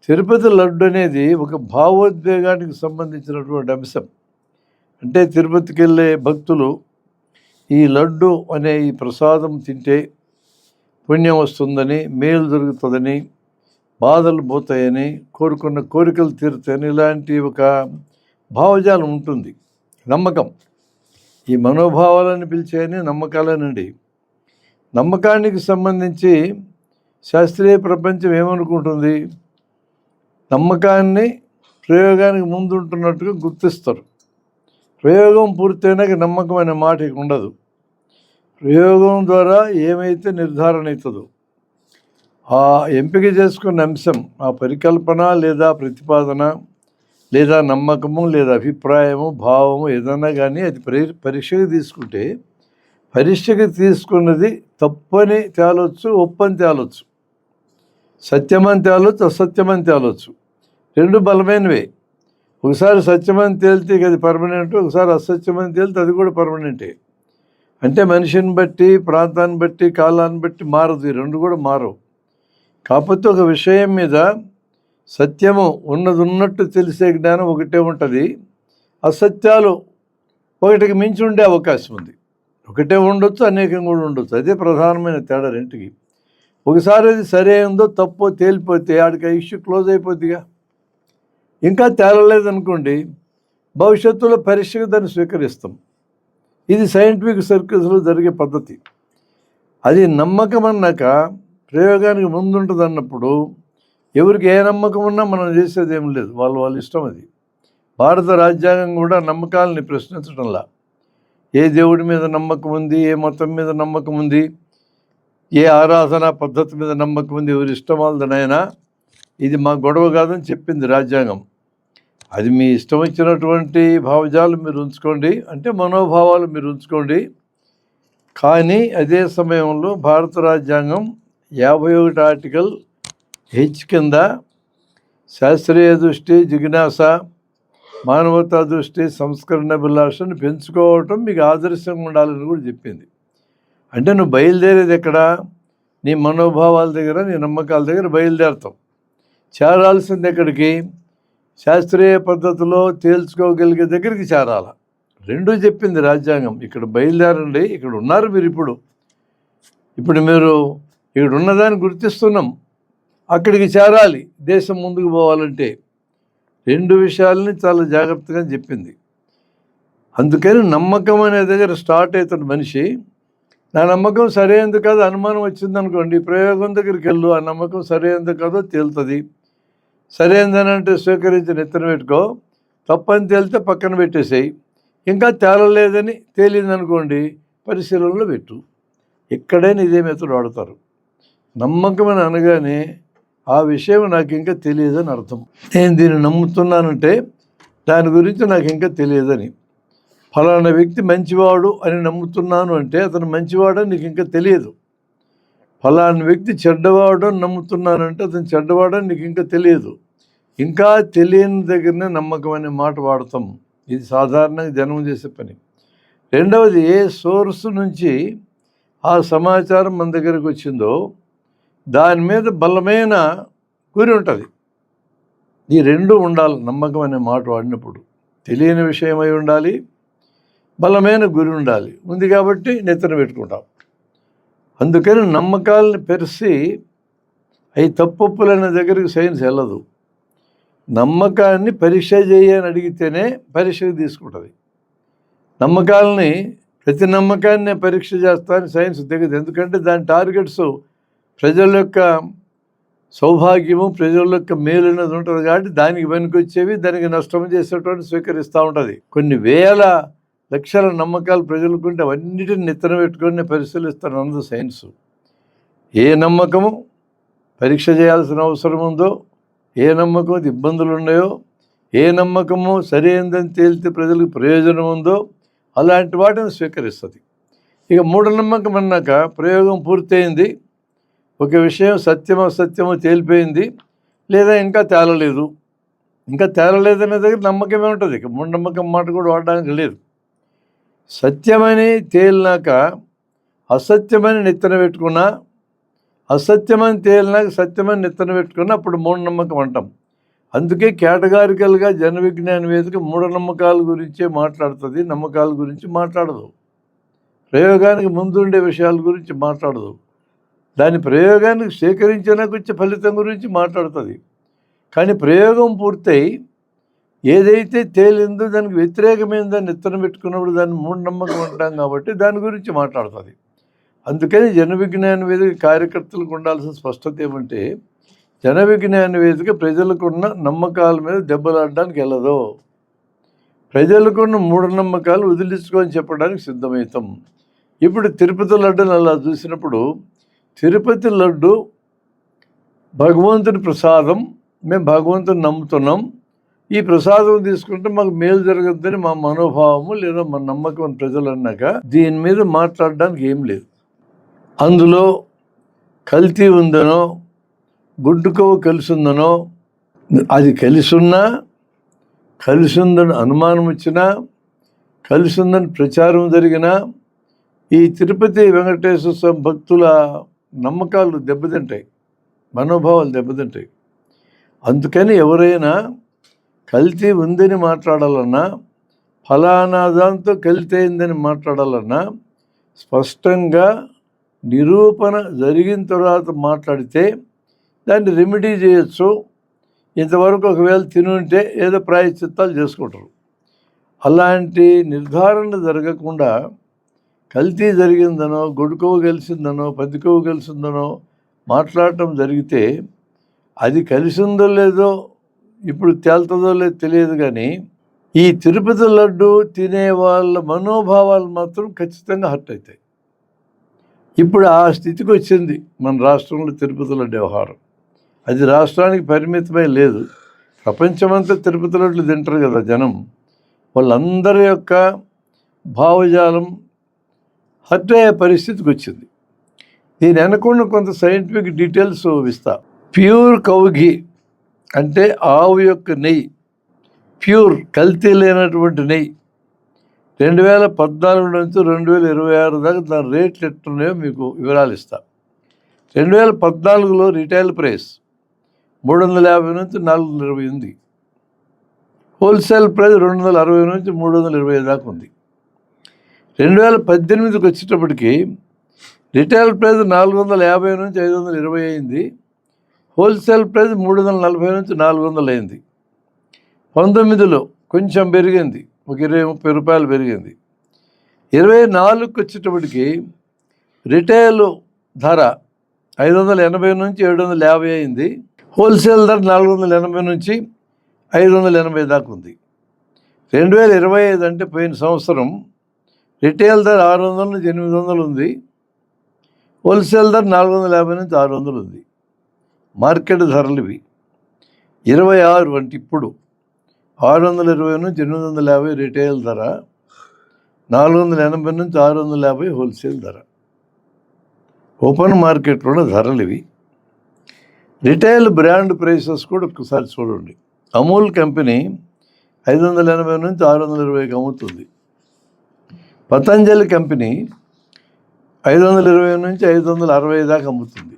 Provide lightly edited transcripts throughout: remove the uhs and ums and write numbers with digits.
తిరుపతి లడ్డు అనేది ఒక భావోద్వేగానికి సంబంధించినటువంటి అంశం. అంటే తిరుపతికి వెళ్ళే భక్తులు ఈ లడ్డు అనే ఈ ప్రసాదం తింటే పుణ్యం వస్తుందని, మేలు జరుగుతుందని, బాధలు పోతాయని, కోరుకున్న కోరికలు తీరుతాయని ఇలాంటి ఒక భావజాలం ఉంటుంది, నమ్మకం. ఈ మనోభావాలను పిలిచేయని నమ్మకాలనండి. నమ్మకానికి సంబంధించి శాస్త్రీయ ప్రపంచం ఏమనుకుంటుంది? నమ్మకాన్ని ప్రయోగానికి ముందు ఉంటున్నట్టుగా గుర్తిస్తారు. ప్రయోగం పూర్తయినాక నమ్మకం అనే మాట ఇక ఉండదు. ప్రయోగం ద్వారా ఏమైతే నిర్ధారణ అవుతుందో ఆ ఎంపిక చేసుకున్న అంశం, ఆ పరికల్పన లేదా ప్రతిపాదన లేదా నమ్మకము లేదా అభిప్రాయము, భావము ఏదన్నా కానీ అది పరీక్షకు తీసుకుంటే పరీక్షకు తీసుకున్నది తప్పని తేలొచ్చు, ఒప్పని తేలొచ్చు, సత్యమని తేలొచ్చు, అసత్యమని తేలొచ్చు. రెండు బలమైనవే. ఒకసారి సత్యమని తేలితే అది పర్మనెంట్, ఒకసారి అసత్యమని తేలితే అది కూడా పర్మనెంటే. అంటే మనిషిని బట్టి, ప్రాంతాన్ని బట్టి, కాలాన్ని బట్టి మారదు. ఈ రెండు కూడా మారవు. కాకపోతే ఒక విషయం మీద సత్యము ఉన్నది ఉన్నట్టు తెలిసే జ్ఞానం ఒకటే ఉంటుంది. అసత్యాలు ఒకటికి మించి ఉండే అవకాశం ఉంది. ఒకటే ఉండొచ్చు, అనేకం కూడా ఉండొచ్చు. అదే ప్రధానమైన తేడా రెంటికి. ఒకసారి అది సరే ఉందో తప్పో తేలిపోతే ఆడికి ఆ ఇష్యూ క్లోజ్ అయిపోద్దిగా. ఇంకా తేలలేదనుకోండి, భవిష్యత్తులో పరీక్షకు దాన్ని స్వీకరిస్తాం. ఇది సైంటిఫిక్ సర్కిల్స్లో జరిగే పద్ధతి. అది నమ్మకం అన్నాక ప్రయోగానికి ముందుంటుంది అన్నప్పుడు ఎవరికి ఏ నమ్మకం ఉన్నా మనం చేసేది ఏం లేదు, వాళ్ళ ఇష్టం. అది భారత రాజ్యాంగం కూడా నమ్మకాలని ప్రశ్నించడంలా. ఏ దేవుడి మీద నమ్మకం ఉంది, ఏ మతం మీద నమ్మకం ఉంది, ఏ ఆరాధన పద్ధతి మీద నమ్మకం ఉంది, ఎవరి ఇష్టం వాళ్ళదనైనా ఇది మా గొడవ కాదని చెప్పింది రాజ్యాంగం. అది మీ ఇష్టం వచ్చినటువంటి భావజాలు మీరు ఉంచుకోండి, అంటే మనోభావాలు మీరు ఉంచుకోండి. కానీ అదే సమయంలో భారత రాజ్యాంగం 51 ఆర్టికల్ హెచ్ కింద శాస్త్రీయ దృష్టి, జిజ్ఞాస, మానవతా దృష్టి, సంస్కరణ అభిలాషను పెంచుకోవటం మీకు ఆదర్శంగా ఉండాలని కూడా చెప్పింది. అంటే నువ్వు బయలుదేరేది ఎక్కడ? నీ మనోభావాల దగ్గర, నీ నమ్మకాల దగ్గర బయలుదేరతాం. చేరాల్సింది ఎక్కడికి? శాస్త్రీయ పద్ధతిలో తేల్చుకోగలిగే దగ్గరికి చేరాల. రెండూ చెప్పింది రాజ్యాంగం. ఇక్కడ బయలుదేరండి, ఇక్కడ ఉన్నారు మీరు. ఇప్పుడు మీరు ఇక్కడ ఉన్నదాన్ని గుర్తిస్తున్నాం, అక్కడికి చేరాలి. దేశం ముందుకు పోవాలంటే రెండు విషయాలని చాలా జాగ్రత్తగా చెప్పింది. అందుకని నమ్మకం అనే దగ్గర స్టార్ట్ అవుతాడు మనిషి. నా నమ్మకం సరైనది కాదు అనుమానం వచ్చిందనుకోండి, ప్రయోగం దగ్గరికి వెళ్ళు, ఆ నమ్మకం సరైనది కాదో తేలుతుంది. సరైనదని అంటే స్వీకరించి నెత్తన పెట్టుకో, తప్పని తేలితే పక్కన పెట్టేసేయి. ఇంకా తేలలేదని తేలిందనుకోండి, పరిశీలనలో పెట్టు. ఎక్కడైనా ఇదే మెథడ్ వాడతారు. నమ్మకం అని అనగానే ఆ విషయం నాకు ఇంకా తెలియదని అర్థం. నేను దీన్ని నమ్ముతున్నానంటే దాని గురించి నాకు ఇంకా తెలియదని. ఫలానా వ్యక్తి మంచివాడు అని నమ్ముతున్నాను అంటే అతను మంచివాడని నీకు ఇంకా తెలియదు. ఫలానా వ్యక్తి చెడ్డవాడు అని నమ్ముతున్నానంటే అతను చెడ్డవాడని నీకు ఇంకా తెలియదు. ఇంకా తెలియని దగ్గరనే నమ్మకం అనే మాట వాడతాం. ఇది సాధారణంగా జనం చేసే పని. రెండవది, ఏ సోర్స్ నుంచి ఆ సమాచారం మన దగ్గరకు వచ్చిందో దాని మీద బలమైన గురి ఉంటుంది. ఈ రెండు ఉండాలి నమ్మకం అనే మాట వాడినప్పుడు. తెలియని విషయం అయి ఉండాలి, బలమైన గురి ఉండాలి. ఉంది కాబట్టి నెత్తన పెట్టుకుంటాం. అందుకని నమ్మకాలని పెరిసి అవి తప్పొప్పులనే దగ్గరికి సైన్స్ వెళ్ళదు. నమ్మకాన్ని పరీక్ష చేయని అడిగితేనే పరీక్షకు తీసుకుంటుంది. నమ్మకాలని, ప్రతి నమ్మకాన్ని పరీక్ష చేస్తానని సైన్స్ దిగదు. ఎందుకంటే దాని టార్గెట్స్ ప్రజల యొక్క సౌభాగ్యము, ప్రజల యొక్క మేలు అనేది ఉంటుంది. కాబట్టి దానికి పనికొచ్చేవి, దానికి నష్టం చేసేటువంటి స్వీకరిస్తూ ఉంటుంది. కొన్ని వేల లక్షల నమ్మకాలు ప్రజలకుంటే అవన్నిటిని నెత్తన పెట్టుకొని పరిశీలిస్తారు అందరూ సైన్స్. ఏ నమ్మకము పరీక్ష చేయాల్సిన అవసరం ఉందో, ఏ నమ్మకం ఇబ్బందులు ఉన్నాయో, ఏ నమ్మకము సరైనదని తేలితే ప్రజలకు ప్రయోజనం ఉందో అలాంటి వాటిని స్వీకరిస్తుంది. ఇక మూఢనమ్మకం అన్నాక ప్రయోగం పూర్తయింది, ఒక విషయం సత్యమో అసత్యమో తేలిపోయింది, లేదా ఇంకా తేలలేదు. ఇంకా తేలలేదనే దగ్గర నమ్మకమే ఉంటుంది. ఇక మూఢనమ్మకం మాట కూడా వాడడానికి లేదు. సత్యమని తేలినాక అసత్యమని నెత్తన పెట్టుకున్నా అసత్యమని తేలినాక సత్యమని నెత్తన పెట్టుకుని అప్పుడు మూఢనమ్మకం అంటాం. అందుకే కేటగారికల్గా జన విజ్ఞాన వేదిక మూఢనమ్మకాల గురించే మాట్లాడుతుంది, నమ్మకాల గురించి మాట్లాడదు. ప్రయోగానికి ముందుండే విషయాల గురించి మాట్లాడదు. దాని ప్రయోగానికి సేకరించినాక వచ్చే ఫలితం గురించి మాట్లాడుతుంది. కానీ ప్రయోగం పూర్తయి ఏదైతే తేలిందో దానికి వ్యతిరేకమైందని ఎత్తున పెట్టుకున్నప్పుడు దాన్ని మూఢనమ్మకం అంటాం కాబట్టి దాని గురించి మాట్లాడుతుంది. అందుకని జన విజ్ఞాన వేదిక కార్యకర్తలకు ఉండాల్సిన స్పష్టత ఏమంటే, జన విజ్ఞాన వేదిక ప్రజలకున్న నమ్మకాల మీద దెబ్బలాడడానికి వెళ్ళదు. ప్రజలకున్న మూఢనమ్మకాలు వదిలించుకొని చెప్పడానికి సిద్ధమవుతాం. ఇప్పుడు తిరుపతి లడ్డును అలా చూసినప్పుడు, తిరుపతి లడ్డు భగవంతుని ప్రసాదం, మేము భగవంతుని నమ్ముతున్నాం, ఈ ప్రసాదం తీసుకుంటే మాకు మేలు జరగద్దని మా మనోభావము లేదా మా నమ్మకం ప్రజలు అన్నాక దీని మీద మాట్లాడడానికి ఏం లేదు. అందులో కల్తీ ఉందనో గుడ్డుకోవ కలిసి ఉందనో, అది కలిసి ఉందని అనుమానం వచ్చినా, కలిసి ఉందని ప్రచారం జరిగినా ఈ తిరుపతి వెంకటేశ్వర స్వామి భక్తుల నమ్మకాలు దెబ్బతింటాయి, మనోభావాలు దెబ్బతింటాయి. అందుకని ఎవరైనా కల్తీ ఉందని మాట్లాడాలన్నా, ఫలానా దాంతో కల్తీ అయిందని మాట్లాడాలన్నా స్పష్టంగా నిరూపణ జరిగిన తర్వాత మాట్లాడితే దాన్ని రెమెడీ చేయొచ్చు. ఇంతవరకు ఒకవేళ తినుంటే ఏదో ప్రాయశ్చిత్తాలు చేసుకుంటారు. అలాంటి నిర్ధారణ జరగకుండా కల్తీ జరిగిందనో, గొడుకోవ కలిసిందనో, పదికోవ కలిసిందనో మాట్లాడటం జరిగితే అది కలిసిందో లేదో ఇప్పుడు తేలుతుందో లేదో తెలియదు. కానీ ఈ తిరుపతి లడ్డు తినే వాళ్ళ మనోభావాలు మాత్రం ఖచ్చితంగా హర్ట్ అవుతాయి. ఇప్పుడు ఆ స్థితికి వచ్చింది మన రాష్ట్రంలో తిరుపతి లడ్డు వ్యవహారం. అది రాష్ట్రానికి పరిమితమై లేదు, ప్రపంచమంతా తిరుపతి లడ్లు తింటారు కదా జనం. వాళ్ళందరి యొక్క భావజాలం హర్ట్ అయ్యే పరిస్థితికి వచ్చింది. దీని అనుకున్న కొంత సైంటిఫిక్ డీటెయిల్స్ ఇస్తా. ప్యూర్ కౌ ఘీ అంటే ఆవు యొక్క నెయ్యి, ప్యూర్ కల్తీ లేనటువంటి నెయ్యి 2014 నుంచి 2026 దాకా దాని రేట్లు ఎట్టున్నాయో మీకు వివరాలు ఇస్తా. 2014లో రిటైల్ ప్రైస్ 350 నుంచి 420 ఉంది. హోల్సేల్ ప్రైస్ 260 నుంచి 320 దాకా ఉంది. 2018కి వచ్చేటప్పటికి రిటైల్ ప్రైస్ 450 నుంచి 520 అయింది. హోల్సేల్ ప్రైస్ 340 నుంచి 400 అయింది. 19లో కొంచెం పెరిగింది, ఒక 20-30 రూపాయలు పెరిగింది. 24కి వచ్చేటప్పటికి రిటైల్ ధర 580 నుంచి 750 అయింది. హోల్సేల్ ధర 480 నుంచి 580 దాకా ఉంది. 2025 అంటే పోయిన సంవత్సరం రిటైల్ ధర 600 నుంచి 800 ఉంది. హోల్సేల్ ధర 450 నుంచి 600 ఉంది. మార్కెట్ ధరలు ఇవి. 26 అంటే ఇప్పుడు 620 నుంచి 850 రిటైల్ ధర, 480 నుంచి 650 హోల్సేల్ ధర. ఓపెన్ మార్కెట్లోనే ధరలు ఇవి. రిటైల్ బ్రాండ్ ప్రైసెస్ కూడా ఒకసారి చూడండి. అమూల్ కంపెనీ 580 నుంచి 620కి అమ్ముతుంది. పతంజలి కంపెనీ 520 నుంచి 560 దాకా అమ్ముతుంది.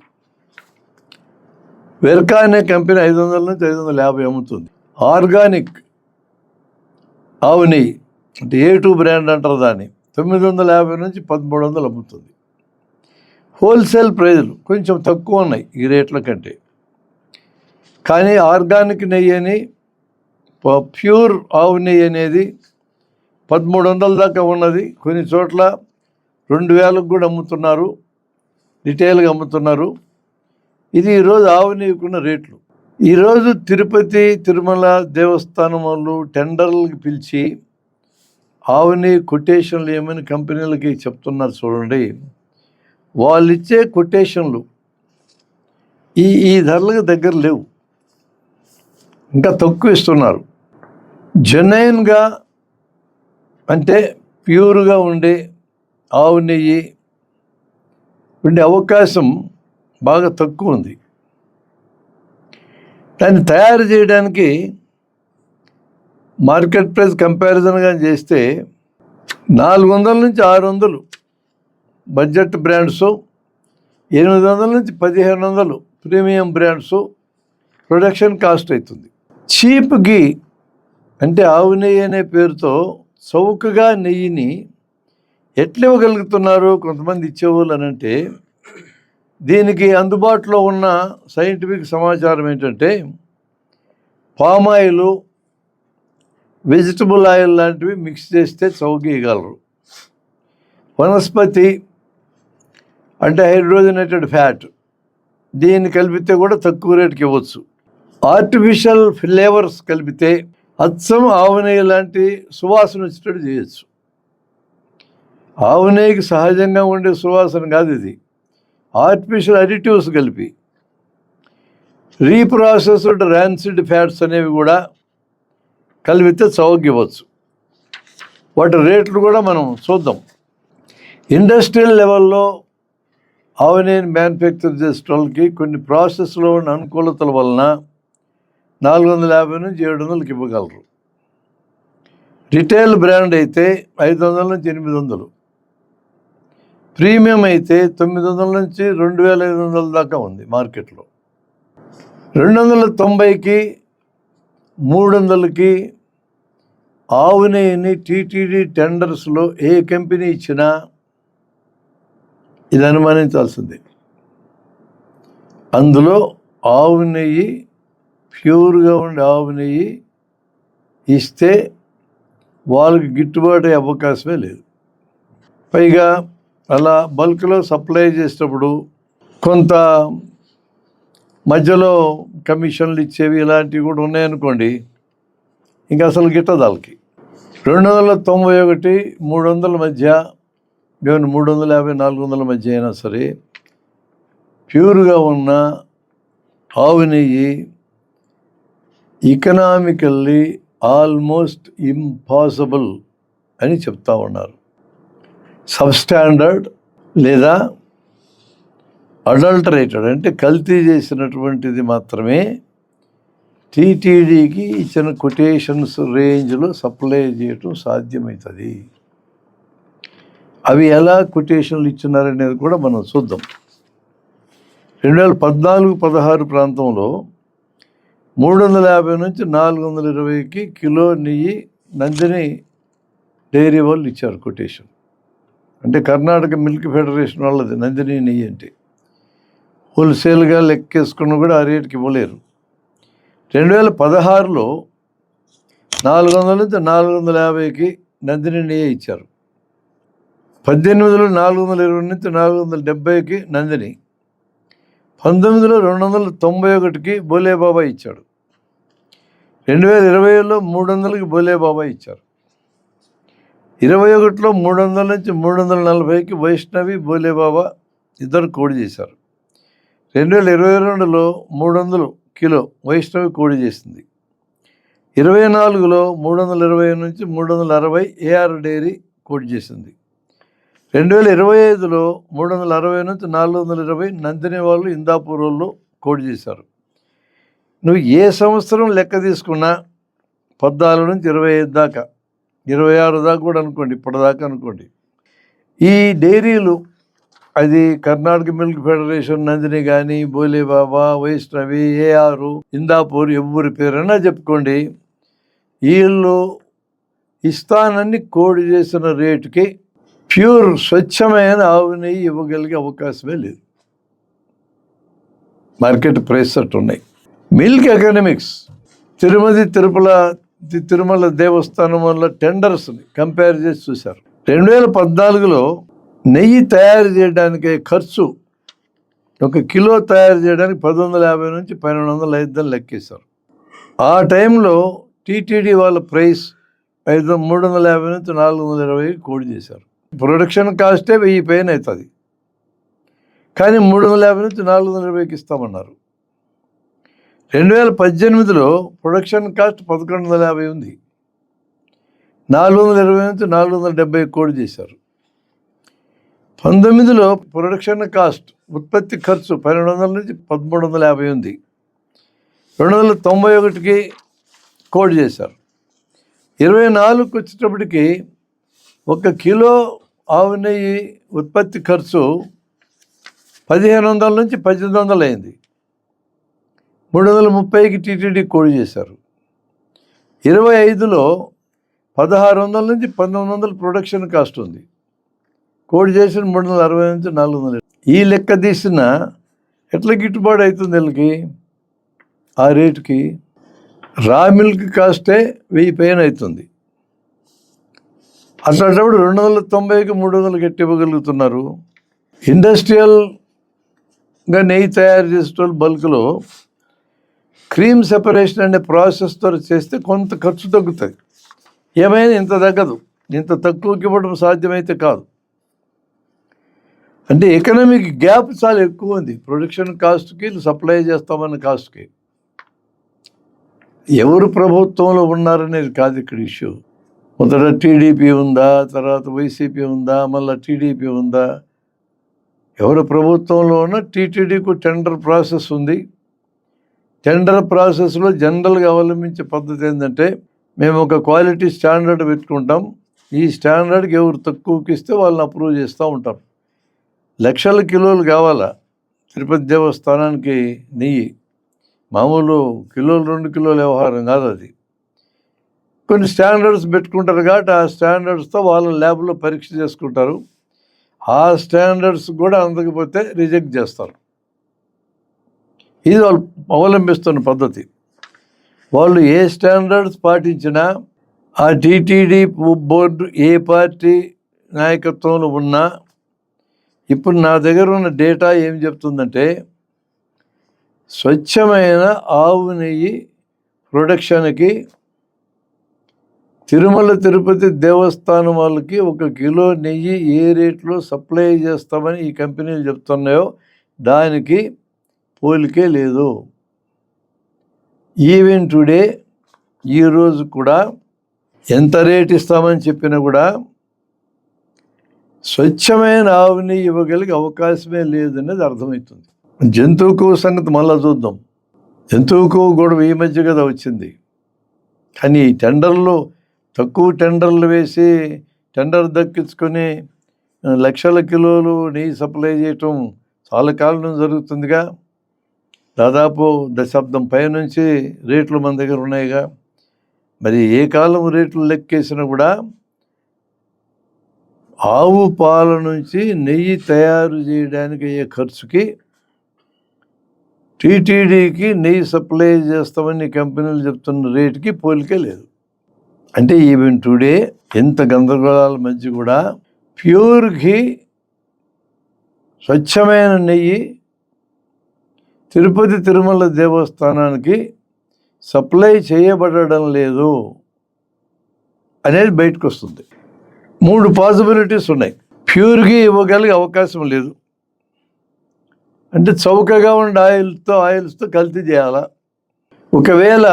వెర్కా అనే కంపెనీ 500 నుంచి 550 అమ్ముతుంది. ఆర్గానిక్ ఆవు నెయ్యి అంటే A2 బ్రాండ్ అంటారు దాన్ని, 950 నుంచి 1300 అమ్ముతుంది. హోల్సేల్ ప్రైజులు కొంచెం తక్కువ ఉన్నాయి ఈ రేట్ల కంటే. కానీ ఆర్గానిక్ నెయ్యి అని, ప్యూర్ ఆవు నెయ్యి అనేది 1300 దాకా ఉన్నది. కొన్ని చోట్ల 2000కు కూడా అమ్ముతున్నారు, రిటైల్గా అమ్ముతున్నారు. ఇది ఈరోజు ఆవు నెయ్యికున్న రేట్లు. ఈరోజు తిరుపతి తిరుమల దేవస్థానం వాళ్ళు టెండర్లకి పిలిచి ఆవు నెయ్యి కొటేషన్లు ఏమని కంపెనీలకి చెప్తున్నారు చూడండి. వాళ్ళు ఇచ్చే కొటేషన్లు ఈ ధరలకు దగ్గర లేవు, ఇంకా తక్కువ ఇస్తున్నారు. జెన్యూన్గా అంటే ప్యూర్గా ఉండే ఆవు నెయ్యి ఉండే అవకాశం బాగా తక్కువ ఉంది. దాన్ని తయారు చేయడానికి మార్కెట్ ప్రైస్ కంపారిజన్గా చేస్తే 400 నుంచి 600 బడ్జెట్ బ్రాండ్స్, 800 నుంచి 1500 ప్రీమియం బ్రాండ్స్ ప్రొడక్షన్ కాస్ట్ అవుతుంది. చీప్ గీ అంటే ఆవు నెయ్యి అనే పేరుతో చౌకగా నెయ్యిని ఎట్లా ఇవ్వగలుగుతున్నారు కొంతమంది ఇచ్చేవాళ్ళు అని అంటే, దీనికి అందుబాటులో ఉన్న సైంటిఫిక్ సమాచారం ఏంటంటే, పామాయిల్, వెజిటబుల్ ఆయిల్ లాంటివి మిక్స్ చేస్తే చౌక ఇవ్వగలరు. వనస్పతి అంటే హైడ్రోజనేటెడ్ ఫ్యాట్, దీన్ని కలిపితే కూడా తక్కువ రేటుకి ఇవ్వచ్చు. ఆర్టిఫిషియల్ ఫ్లేవర్స్ కలిపితే అచ్చం ఆవు నెయ్యి లాంటి సువాసన వచ్చేటట్టు చేయొచ్చు. ఆవు నెయ్యికి సహజంగా ఉండే సువాసన కాదు ఇది. ఆర్టిఫిషియల్ అడిటివ్స్ కలిపి రీప్రాసెస్డ్ ర్యాన్సిడ్ ఫ్యాట్స్ అనేవి కూడా కలిపితే చౌక ఇవ్వచ్చు. వాటి రేట్లు కూడా మనం చూద్దాం. ఇండస్ట్రియల్ లెవెల్లో ఆవు నెయ్యిని మ్యానుఫ్యాక్చర్ చేసే వాళ్ళకి కొన్ని ప్రాసెస్లో ఉన్న అనుకూలతల వలన 450 నుంచి 700కి ఇవ్వగలరు. రిటైల్ బ్రాండ్ అయితే 500 నుంచి 800, ప్రీమియం అయితే 900 నుంచి 2500 దాకా ఉంది మార్కెట్లో. 290కి 300కి ఆవు నెయ్యిని టీటీడీ టెండర్స్లో ఏ కంపెనీ ఇచ్చినా ఇది అనుమానించాల్సిందే. అందులో ఆవు నెయ్యి, ప్యూర్గా ఉండే ఆవు నెయ్యి ఇస్తే వాళ్ళకి గిట్టుబాటు అయ్యే అవకాశమే లేదు. పైగా అలా బల్క్లో సప్లై చేసేటప్పుడు కొంత మధ్యలో కమిషన్లు ఇచ్చేవి ఇలాంటివి కూడా ఉన్నాయనుకోండి, ఇంకా అసలు గిట్టదు వాళ్ళకి. 291, 300 మధ్య, ఈవెన్ 350, 400 మధ్య అయినా సరే ప్యూర్గా ఉన్న ఆవు నెయ్యి ఎకనామికల్లీ ఆల్మోస్ట్ ఇంపాసిబుల్ అని చెప్తా ఉన్నారు. సబ్స్టాండర్డ్ లేదా అడల్టరేటెడ్ అంటే కల్తీ చేసినటువంటిది మాత్రమే టీటీడీకి ఇచ్చిన కొటేషన్స్ రేంజ్లో సప్లై చేయటం సాధ్యమవుతుంది. అవి ఎలా కొటేషన్లు ఇచ్చినారనేది కూడా మనం చూద్దాం. 2014-16 ప్రాంతంలో 350 నుంచి 420కి కిలో నెయ్యి నందిని డైరీ వాళ్ళు ఇచ్చారు కొటేషన్. అంటే కర్ణాటక మిల్క్ ఫెడరేషన్ వాళ్ళది నందిని నెయ్యి. అంటే హోల్సేల్గా లెక్కేసుకున్న కూడా ఆ రేటుకి ఇవ్వలేరు. 2016లో 400 నుంచి 450కి నందిని నెయ్యి ఇచ్చారు. 18లో 420 నుంచి 470కి నందిని. 19లో 291కి బోలేబాబా ఇచ్చాడు. 2020లో 300కి బోలేబాబా ఇచ్చారు. 21లో 300 నుంచి 340కి వైష్ణవి, బోలేబాబా ఇద్దరు కోడి చేశారు. 2022లో 300 కిలో వైష్ణవి కోడి చేసింది. 24లో 320 నుంచి 360 ఏఆర్ డైరీ కోడి చేసింది. 2025లో 360 నుంచి 420 నందిని వాళ్ళు ఇందాపూర్ వాళ్ళు కోడి చేశారు. నువ్వు ఏ సంవత్సరం లెక్క తీసుకున్నా 14 నుంచి 25 దాకా, 26 దాకా కూడా అనుకోండి, ఇప్పటిదాకా అనుకోండి, ఈ డైరీలు అది కర్ణాటక మిల్క్ ఫెడరేషన్, నందిని కానీ, బోలేబాబా, వైష్ణవి, ఏఆర్, ఇందాపూర్, ఎవరి పేరైనా చెప్పుకోండి, వీళ్ళు ఇస్తానని కోడి చేసిన రేటుకి ప్యూర్ స్వచ్ఛమైన ఆవు నెయ్యి ఇవ్వగలిగే అవకాశమే లేదు. మార్కెట్ ప్రైస్ అట్టు ఉన్నాయి. మిల్క్ ఎకనామిక్స్, తిరుమల దేవస్థానం వల్ల టెండర్స్ని కంపేర్ చేసి చూశారు. 2014లో నెయ్యి తయారు చేయడానికి ఖర్చు, 1 కిలో తయారు చేయడానికి 1150 నుంచి 1200 అయిద్దని లెక్కేశారు. ఆ టైంలో టీటీడీ వాళ్ళ ప్రైస్ 350 నుంచి 420 కోడి చేశారు. ప్రొడక్షన్ కాస్టే 1000 పైన అవుతుంది, కానీ 350 నుంచి 420కి ఇస్తామన్నారు. 2018లో ప్రొడక్షన్ కాస్ట్ 1150 ఉంది, 420 నుంచి 470 కోడి చేశారు. 19లో ప్రొడక్షన్ కాస్ట్, ఉత్పత్తి ఖర్చు 1200 నుంచి 1350 ఉంది, 291కి కోడి చేశారు. 24కి వచ్చేటప్పటికి 1 కిలో ఆవు నెయ్యి ఉత్పత్తి ఖర్చు 1500 నుంచి 1800 అయింది. 330కి టీటీడీ కోడ్ చేశారు. 25లో 1600 నుంచి 1900 ప్రొడక్షన్ కాస్ట్ ఉంది. కోడ్ చేసిన 360 నుంచి 400. ఈ లెక్క తీసిన ఎట్లా గిట్టుబాటు అవుతుంది వీళ్ళకి? ఆ రేటుకి రా మిల్క్ కాస్టే 1000 పైన అవుతుంది. అట్లాంటప్పుడు 290కి 300 ఎట్టి ఇవ్వగలుగుతున్నారు. ఇండస్ట్రియల్గా నెయ్యి తయారు చేసేటోళ్ళు బల్క్లో క్రీమ్ సెపరేషన్ అనే ప్రాసెస్తో చేస్తే కొంత ఖర్చు తగ్గుతుంది. ఏమైనా ఇంత తగ్గదు, ఇంత తక్కువకి ఇవ్వడం సాధ్యమైతే కాదు. అంటే ఎకనామిక్ గ్యాప్ చాలా ఎక్కువ ఉంది ప్రొడక్షన్ కాస్ట్కి, సప్లై చేస్తామన్న కాస్ట్కి. ఎవరు ప్రభుత్వంలో ఉన్నారనేది కాదు ఇక్కడ ఇష్యూ. మొదట టీడీపీ ఉందా, తర్వాత వైసీపీ ఉందా, మళ్ళీ టీడీపీ ఉందా? ఎవరు ప్రభుత్వంలో ఉన్న టీటీడీకు టెండర్ ప్రాసెస్ ఉంది. టెండర్ ప్రాసెస్లో జనరల్గా అవలంబించే పద్ధతి ఏంటంటే, మేము ఒక క్వాలిటీ స్టాండర్డ్ పెట్టుకుంటాం, ఈ స్టాండర్డ్కి ఎవరు తక్కువకి ఇస్తే వాళ్ళని అప్రూవ్ చేస్తూ ఉంటాం. లక్షల కిలోలు కావాలా తిరుపతి దేవస్థానానికి నెయ్యి, మామూలు కిలోలు 2 కిలోల వ్యవహారం కాదు అది. కొన్ని స్టాండర్డ్స్ పెట్టుకుంటారు కాబట్టి ఆ స్టాండర్డ్స్తో వాళ్ళ ల్యాబ్లో పరీక్ష చేసుకుంటారు. ఆ స్టాండర్డ్స్ కూడా అందకపోతే రిజెక్ట్ చేస్తారు. ఇది వాళ్ళు అవలంబిస్తున్న పద్ధతి. వాళ్ళు ఏ స్టాండర్డ్స్ పాటించినా ఆ టీటీడీ బోర్డు ఏ పార్టీ నాయకత్వంలో ఉన్నా, ఇప్పుడు నా దగ్గర ఉన్న డేటా ఏం చెప్తుందంటే, స్వచ్ఛమైన ఆవు నెయ్యి ప్రొడక్షన్కి తిరుమల తిరుపతి దేవస్థానం వాళ్ళకి 1 కిలో నెయ్యి ఏ రేట్లో సప్లై చేస్తామని ఈ కంపెనీలు చెప్తున్నాయో దానికి పోలికే లేదు. ఈవెన్ టుడే ఈరోజు కూడా ఎంత రేట్ ఇస్తామని చెప్పినా కూడా స్వచ్ఛమైన ఆవు నెయ్యి ఇవ్వగలిగే అవకాశమే లేదనేది అర్థమవుతుంది. జంతువుకు సంగతి మళ్ళా చూద్దాం. జంతువుకు గొడవ ఈ మధ్య కదా వచ్చింది. కానీ టెండర్లు తక్కువ టెండర్లు వేసి టెండర్ దక్కించుకొని లక్షల కిలోలు నెయ్యి సప్లై చేయటం చాలా కాలం జరుగుతుందిగా. దాదాపు దశాబ్దం పైనుంచి రేట్లు మన దగ్గర ఉన్నాయిగా. మరి ఏ కాలం రేట్లు లెక్కేసినా కూడా ఆవు పాల నుంచి నెయ్యి తయారు చేయడానికి అయ్యే ఖర్చుకి టీటీడీకి నెయ్యి సప్లై చేస్తామని కంపెనీలు చెప్తున్న రేటుకి పోలికే లేదు. అంటే ఈవెన్ టుడే ఎంత గందరగోళాల మధ్య కూడా ప్యూర్ ఘీ, స్వచ్ఛమైన నెయ్యి తిరుపతి తిరుమల దేవస్థానానికి సప్లై చేయబడడం లేదు అనేది బయటకు వస్తుంది. 3 పాసిబిలిటీస్ ఉన్నాయి. ప్యూర్గా ఇవ్వగలిగే అవకాశం లేదు, అంటే చౌకగా ఉండే ఆయిల్స్తో కల్తీ చేయాలా. ఒకవేళ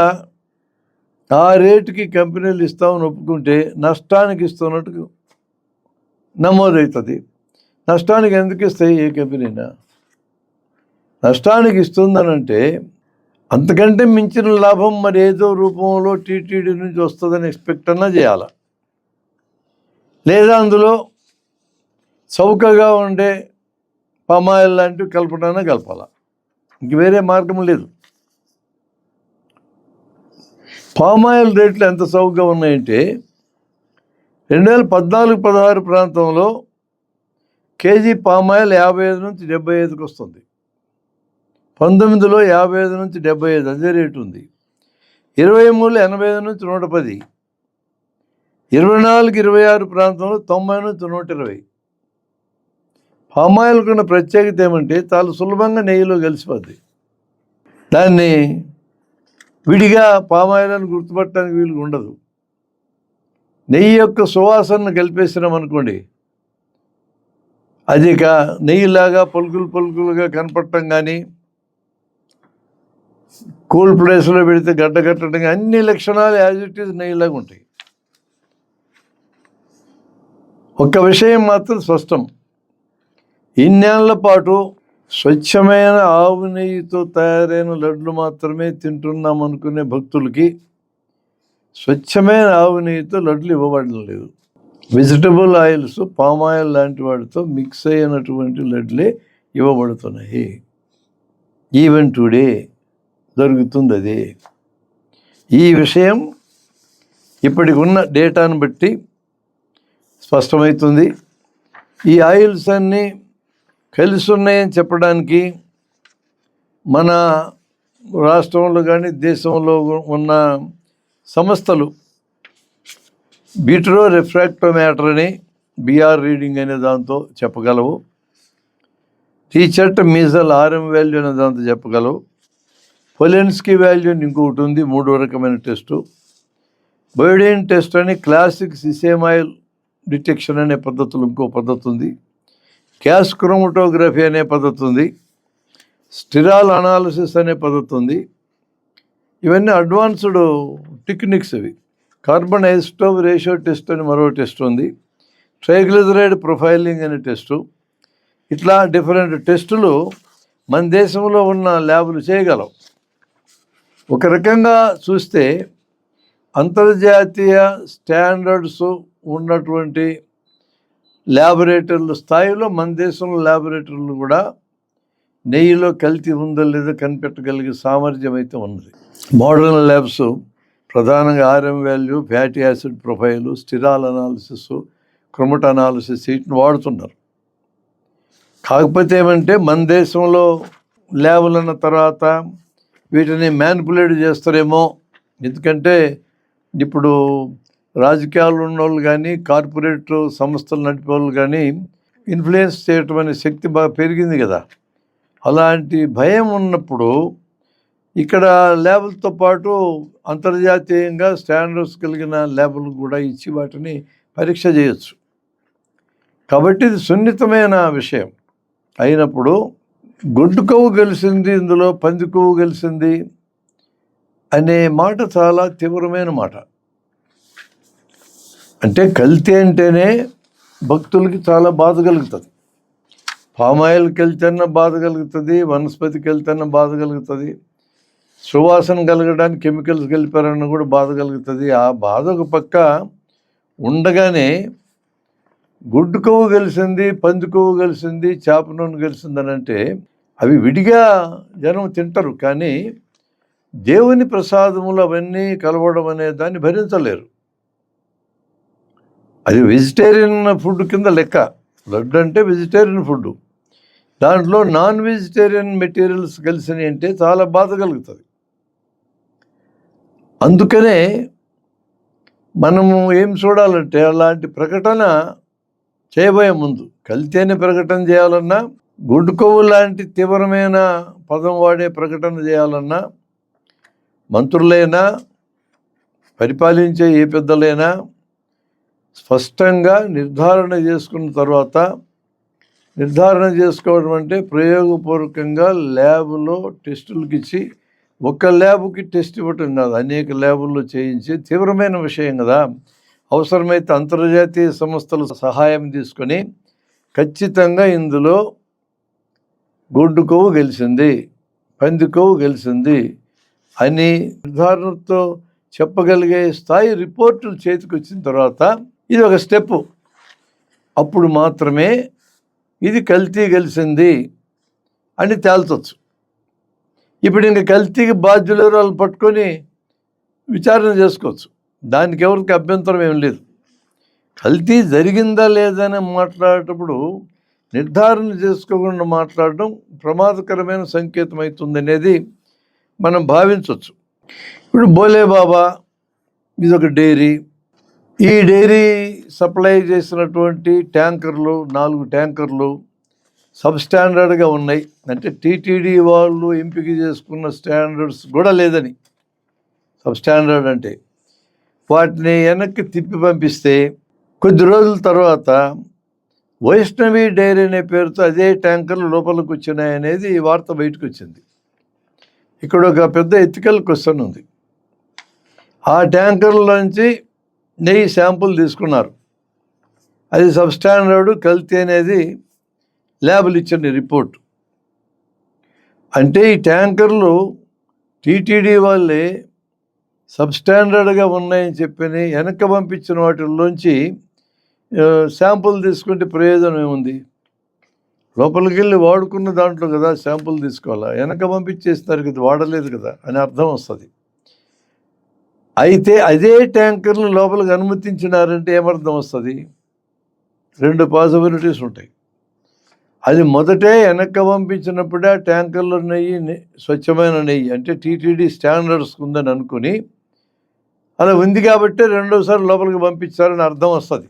ఆ రేటుకి కంపెనీలు ఇస్తామని ఒప్పుకుంటే నష్టానికి ఇస్తున్నట్టు నమోదవుతుంది. నష్టానికి ఎందుకు ఇస్తాయి ఏ కంపెనీనా? నష్టానికి ఇస్తుందనంటే అంతకంటే మించిన లాభం మరి ఏదో రూపంలో టీటీడీ నుంచి వస్తుందని ఎక్స్పెక్ట్ అన్నా చేయాలి, లేదా అందులో చౌకగా ఉండే పామాయిల్ లాంటివి కలపడానే కలపాల. ఇంక వేరే మార్గం లేదు. పామాయిల్ రేట్లు ఎంత చౌకగా ఉన్నాయంటే 2014-16 ప్రాంతంలో కేజీ పామాయిల్ 55 నుంచి 75కి వస్తుంది. 19లో 55 నుంచి 75 అదే రేటు ఉంది. 23లో 85 నుంచి 110, 24-26 ప్రాంతంలో 90 నుంచి 120. పామాయిల్కు ఉన్న ప్రత్యేకత ఏమంటే చాలా సులభంగా నెయ్యిలో కలిసిపోద్ది. దాన్ని విడిగా పామాయిల్ అని గుర్తుపట్టడానికి వీలు ఉండదు. నెయ్యి యొక్క సువాసనను కలిపేసినాం అనుకోండి, అది నెయ్యిలాగా పలుకులుగా కనపడటం కానీ, కూల్ ప్లేస్లో పెడితే గడ్డగట్టడం, అన్ని లక్షణాలు యాజ్ ఇట్ ఈజ్ నెయ్యిలాగా ఉంటాయి. ఒక్క విషయం మాత్రం స్పష్టం, ఇన్నేళ్ల పాటు స్వచ్ఛమైన ఆవు నెయ్యితో తయారైన లడ్లు మాత్రమే తింటున్నాం అనుకునే భక్తులకి స్వచ్ఛమైన ఆవు నెయ్యితో లడ్లు ఇవ్వబడడం లేదు. వెజిటబుల్ ఆయిల్స్, పామ్ ఆయిల్ లాంటి వాటితో మిక్స్ అయినటువంటి లడ్లే ఇవ్వబడుతున్నాయి. ఈవెన్ టుడే జరుగుతుంది అది. ఈ విషయం ఇప్పటికి ఉన్న డేటాను బట్టి స్పష్టమవుతుంది. ఈ ఆయిల్స్ అన్నీ కలిసి ఉన్నాయని చెప్పడానికి మన రాష్ట్రంలో కానీ దేశంలో ఉన్న సంస్థలు విట్రో రిఫ్రాక్టోమీటర్ అని బిఆర్ రీడింగ్ అనే దాంతో చెప్పగలవు. టీచర్ట్ మీజల్ ఆర్ఎం వాల్యూ అనే దాంతో చెప్పగలవు. పొలెన్స్కీ వాల్యూ అని ఇంకొకటి ఉంది, 3వ రకమైన టెస్టు. బయోడైన్ టెస్ట్ అని క్లాసిక్ సిసేమాయిల్ డిటెక్షన్ అనే పద్ధతులు ఇంకో పద్ధతి ఉంది. గ్యాస్ క్రోమటోగ్రఫీ అనే పద్ధతి ఉంది. స్టిరాల్ అనాలిసిస్ అనే పద్ధతి ఉంది. ఇవన్నీ అడ్వాన్స్డ్ టెక్నిక్స్ ఇవి. కార్బన్ ఐసోటోప్ రేషియో టెస్ట్ అని మరో టెస్ట్ ఉంది. ట్రైగ్లిజరైడ్ ప్రొఫైలింగ్ అనే టెస్టు. ఇట్లా డిఫరెంట్ టెస్టులు మన దేశంలో ఉన్న ల్యాబులు చేయగలవు. ఒక రకంగా చూస్తే అంతర్జాతీయ స్టాండర్డ్స్ ఉన్నటువంటి ల్యాబొరేటరీల స్థాయిలో మన దేశంలో ల్యాబొరేటరీలు కూడా నెయ్యిలో కల్తీ ఉందో లేదో కనిపెట్టగలిగే సామర్థ్యం అయితే ఉన్నది. మోడర్న్ ల్యాబ్స్ ప్రధానంగా RM value, fatty acid profile, sterol analysis, chromato analysis వీటిని వాడుతున్నారు. కాకపోతే ఏమంటే మన దేశంలో ల్యాబులు అన్న తర్వాత వీటిని మ్యానిపులేట్ చేస్తారేమో. ఎందుకంటే ఇప్పుడు రాజకీయాలు ఉన్నోళ్ళు కానీ కార్పొరేట్ సంస్థలు నడిపే వాళ్ళు కానీ ఇన్ఫ్లుయెన్స్ చేయటం అనే శక్తి బాగా పెరిగింది కదా. అలాంటి భయం ఉన్నప్పుడు ఇక్కడ ల్యాబులతో పాటు అంతర్జాతీయంగా స్టాండర్డ్స్ కలిగిన ల్యాబులు కూడా ఇచ్చి వాటిని పరీక్ష చేయొచ్చు. కాబట్టి ఇది సున్నితమైన విషయం అయినప్పుడు గొడ్డు కొవ్వు గెలిచింది, ఇందులో పంది కొవ్వు గెలిచింది అనే మాట చాలా తీవ్రమైన మాట. అంటే కల్తీ అంటేనే భక్తులకి చాలా బాధ కలుగుతుంది. పామాయిల్కి వెళ్తేనే బాధ కలుగుతుంది, వనస్పతికి వెళ్తేనే బాధ కలుగుతుంది, సువాసన కలగడానికి కెమికల్స్ కలిపారన్న కూడా బాధ కలుగుతుంది. ఆ బాధ ఒక పక్క ఉండగానే గుడ్డు కొవ్వు కలిసింది, పంది కొవ్వు కలిసింది, చేప నూనె కలిసిందని అంటే అవి విడిగా జనం తింటారు, కానీ దేవుని ప్రసాదములు అవన్నీ కలవడం అనే దాన్ని భరించలేరు. అది వెజిటేరియన్ ఫుడ్ కింద లెక్క. లడ్డు అంటే వెజిటేరియన్ ఫుడ్, దాంట్లో నాన్ వెజిటేరియన్ మెటీరియల్స్ కలిసినాయి అంటే చాలా బాధ కలుగుతుంది. అందుకనే మనము ఏం చూడాలంటే అలాంటి ప్రకటన చేయబోయే ముందు కల్తీ అనే ప్రకటన చేయాలన్నా, గుడ్డు కొవ్వు లాంటి తీవ్రమైన పదం వాడే ప్రకటన చేయాలన్నా మంత్రులైనా పరిపాలించే ఏ పెద్దలైనా స్పష్టంగా నిర్ధారణ చేసుకున్న తర్వాత, నిర్ధారణ చేసుకోవడం అంటే ప్రయోగపూర్వకంగా ల్యాబ్లో టెస్టులకి ఇచ్చి ఒక్క ల్యాబ్కి టెస్ట్ ఇవ్వటం కాదు, అనేక ల్యాబుల్లో చేయించి తీవ్రమైన విషయం కదా. అవసరమైతే అంతర్జాతీయ సంస్థల సహాయం తీసుకొని ఖచ్చితంగా ఇందులో గుడ్డు కొవ్వు గెలిచింది, పంది కొవ్వు గెలిచింది అని నిర్ధారణతో చెప్పగలిగే స్థాయి రిపోర్టులు చేతికి వచ్చిన తర్వాత ఇది ఒక స్టెప్. అప్పుడు మాత్రమే ఇది కల్తీ గెలిచింది అని తేల్చవచ్చు. ఇప్పుడు ఇంకా కల్తీకి బాధ్యులు వాళ్ళు పట్టుకొని విచారణ చేసుకోవచ్చు, దానికి ఎవరికి అభ్యంతరం ఏం లేదు. కల్తీ జరిగిందా లేదని మాట్లాడేటప్పుడు నిర్ధారణ చేసుకోకుండా మాట్లాడడం ప్రమాదకరమైన సంకేతం అవుతుంది అనేది మనం భావించవచ్చు. ఇప్పుడు బోలేబాబా ఇది ఒక డైరీ. ఈ డైరీ సప్లై చేసినటువంటి ట్యాంకర్లు 4 ట్యాంకర్లు సబ్ స్టాండర్డ్గా ఉన్నాయి. అంటే టీటీడీ వాళ్ళు ఎంపిక చేసుకున్న స్టాండర్డ్స్ కూడా లేదని, సబ్ స్టాండర్డ్ అంటే వాటిని వెనక్కి తిప్పి పంపిస్తే కొద్ది రోజుల తర్వాత వైష్ణవి డైరీ అనే పేరుతో అదే ట్యాంకర్లు లోపలికి వచ్చినాయనేది ఈ వార్త బయటకు వచ్చింది. ఇక్కడ ఒక పెద్ద ఎథికల్ క్వశ్చన్ ఉంది. ఆ ట్యాంకర్లోంచి నెయ్యి శాంపుల్ తీసుకున్నారు, అది సబ్ స్టాండర్డ్ కల్తీ అనేది ల్యాబులు ఇచ్చిన రిపోర్ట్. అంటే ఈ ట్యాంకర్లు టీటీడీ వాళ్ళే సబ్ స్టాండర్డ్గా ఉన్నాయని చెప్పి వెనక్కి పంపించిన వాటిల్లోంచి శాంపుల్ తీసుకుంటే ప్రయోజనం ఏముంది? లోపలికి వెళ్ళి వాడుకున్న దాంట్లో కదా శాంపుల్ తీసుకోవాలా, వెనక పంపించేస్తున్నారు కదా, వాడలేదు కదా అని అర్థం వస్తుంది. అయితే అదే ట్యాంకర్లు లోపలికి అనుమతించినారంటే ఏమర్థం వస్తుంది? 2 పాసిబిలిటీస్ ఉంటాయి. అది మొదటే వెనక్కి పంపించినప్పుడే ట్యాంకర్లో నెయ్యి స్వచ్ఛమైన నెయ్యి అంటే టీటీడీ స్టాండర్డ్స్ ఉందని అనుకుని అలా ఉంది కాబట్టి రెండోసారి లోపలికి పంపించారని అర్థం వస్తుంది.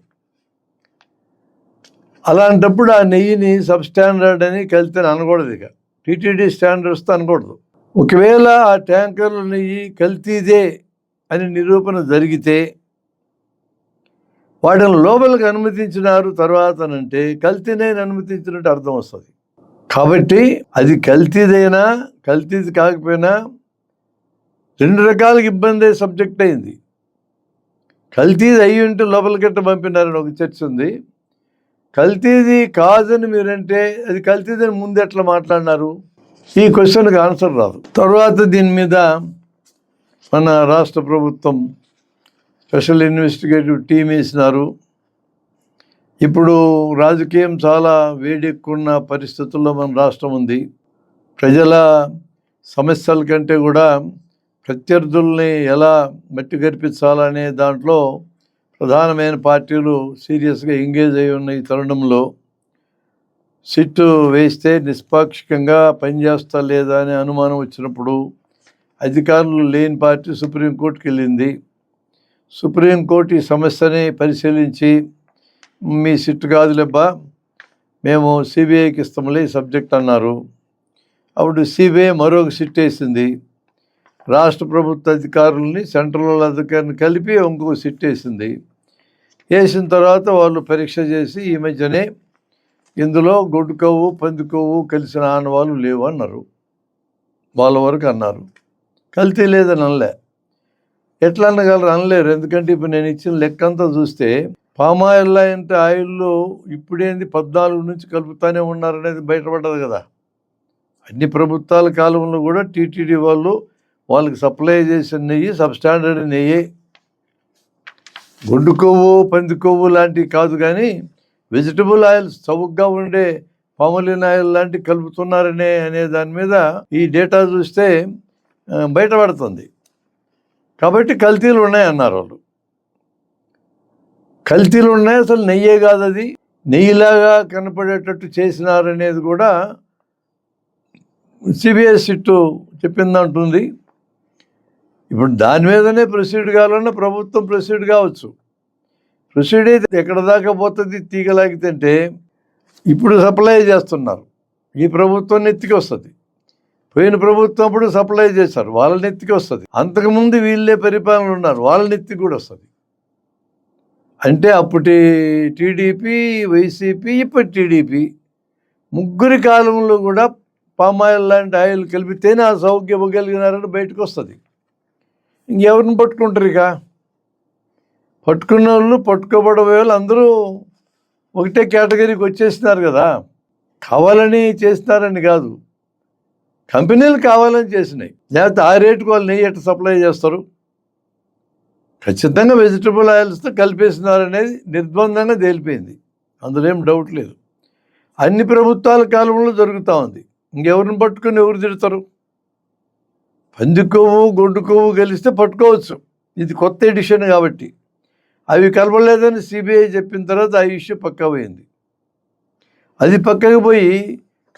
అలాంటప్పుడు ఆ నెయ్యిని సబ్స్టాండర్డ్ అని కల్తీని అనకూడదు, ఇక టీటీడీ స్టాండర్డ్స్తో అనకూడదు. ఒకవేళ ఆ ట్యాంకర్ల నెయ్యి కల్తీదే అని నిరూపణ జరిగితే వాటిని లోపలికి అనుమతించినారు తర్వాతనంటే కల్తీనే అనుమతించినట్టు అర్థం వస్తుంది. కాబట్టి అది కల్తీదైనా కల్తీది కాకపోయినా 2 రకాలుగా ఇబ్బంది సబ్జెక్ట్ అయింది. కల్తీది అయ్యి ఉంటే లోపలికెట్ట పంపినారని ఒక చర్చ ఉంది. కల్తీది కాదని మీరంటే అది కల్తీదని ముందు ఎట్లా మాట్లాడినారు? ఈ క్వశ్చన్కి ఆన్సర్ రాదు. తర్వాత దీని మీద మన రాష్ట్ర ప్రభుత్వం స్పెషల్ ఇన్వెస్టిగేటివ్ టీం వేసినారు. ఇప్పుడు రాజకీయం చాలా వేడెక్కున్న పరిస్థితుల్లో మన రాష్ట్రం ఉంది. ప్రజల సమస్యల కంటే కూడా ప్రత్యర్థుల్ని ఎలా మట్టి గర్పించాలనే దాంట్లో ప్రధానమైన పార్టీలు సీరియస్గా ఎంగేజ్ అయి ఉన్న ఈ తరుణంలో సిట్టు వేస్తే నిష్పాక్షికంగా పనిచేస్తా లేదా అనే అనుమానం వచ్చినప్పుడు అధికారులు లేని పార్టీ సుప్రీంకోర్టుకి వెళ్ళింది. సుప్రీంకోర్టు ఈ సమస్యని పరిశీలించి మీ సిట్టు కాదులేబ్బా మేము సిబిఐకి ఇస్తాంలే ఈ సబ్జెక్ట్ అన్నారు. అప్పుడు సిబిఐ మరొక సిట్ వేసింది. రాష్ట్ర ప్రభుత్వ అధికారులని సెంట్రల్ అధికారిని కలిపి ఇంకొక సిట్ వేసింది. వేసిన తర్వాత వాళ్ళు పరీక్ష చేసి ఈ మధ్యనే ఇందులో గొడ్డు కొవ్వు పంది కొవ్వు కలిసిన ఆనవాళ్ళు లేవు అన్నారు. వాళ్ళ వరకు అన్నారు. కల్తీ లేదని అనలే. ఎట్లా అనగలరు? అనలేరు. ఎందుకంటే ఇప్పుడు నేను ఇచ్చిన లెక్కంతా చూస్తే పామాయిల్ అంటే ఆయిల్లో ఇప్పుడేంది 14 నుంచి కలుపుతానే ఉన్నారనేది బయటపడ్డది కదా. అన్ని ప్రభుత్వాల కాలంలో కూడా టీటీడీ వాళ్ళకి సప్లై చేసిన నెయ్యి సబ్స్టాండర్డ్ నెయ్యి, గొడ్డు కొవ్వు పంది కొవ్వు లాంటివి కాదు. కానీ వెజిటబుల్ ఆయిల్స్ చౌకగా ఉండే పామలిన్ ఆయిల్ లాంటివి కలుపుతున్నారనే దాని మీద ఈ డేటా చూస్తే బయటపడుతుంది. కాబట్టి కల్తీలు ఉన్నాయన్నారు వాళ్ళు. కల్తీలు ఉన్నాయి, అసలు నెయ్యే కాదు, అది నెయ్యిలాగా కనపడేటట్టు చేసినారనేది కూడా సిబిఐ సిట్టు చెప్పిందంటుంది. ఇప్పుడు దాని మీదనే ప్రొసీడ్ కావాలన్నా ప్రభుత్వం ప్రొసీడ్ కావచ్చు. ప్రొసీడ్ అయితే ఎక్కడ దాకా పోతుంది తీగలాగితే? ఇప్పుడు సప్లై చేస్తున్నారు, ఈ ప్రభుత్వం నెత్తికి వస్తుంది. పోయిన ప్రభుత్వం అప్పుడు సప్లై చేశారు, వాళ్ళ నెత్తికి వస్తుంది. అంతకుముందు వీళ్ళే పరిపాలన ఉన్నారు, వాళ్ళ నెత్తికి కూడా వస్తుంది. అంటే అప్పటి టీడీపీ, వైసీపీ, ఇప్పటి టీడీపీ ముగ్గురి కాలంలో కూడా పామాయిల్ లాంటి ఆయిల్ కలిపితేనే ఆ సౌఖ్యం ఇవ్వగలిగినారని బయటకు వస్తుంది. ఇంకెవరిని పట్టుకుంటారు? ఇక పట్టుకున్న వాళ్ళు పట్టుకోబడే వాళ్ళు అందరూ ఒకటే కేటగిరీకి వచ్చేసినారు కదా. కావాలని చేసినారని కాదు, కంపెనీలు కావాలని చేసినాయి. లేకపోతే ఆ రేటుకు వాళ్ళు నెయ్యి ఎట్లా సప్లై చేస్తారు? ఖచ్చితంగా వెజిటబుల్ ఆయిల్స్తో కలిపేసినారనేది నిర్బంధంగా తేలిపోయింది, అందులో ఏం డౌట్ లేదు. అన్ని ప్రభుత్వాల కాలంలో జరుగుతూ ఉంది. ఇంకెవరిని పట్టుకుని ఎవరు తిడతారు? పంది కొవ్వు గొడ్డు కొవ్వు కలిస్తే పట్టుకోవచ్చు, ఇది కొత్త ఎడిషన్ కాబట్టి. అవి కలపలేదని సిబిఐ చెప్పిన తర్వాత ఆ ఇష్యూ పక్కా పోయింది. అది పక్కకు పోయి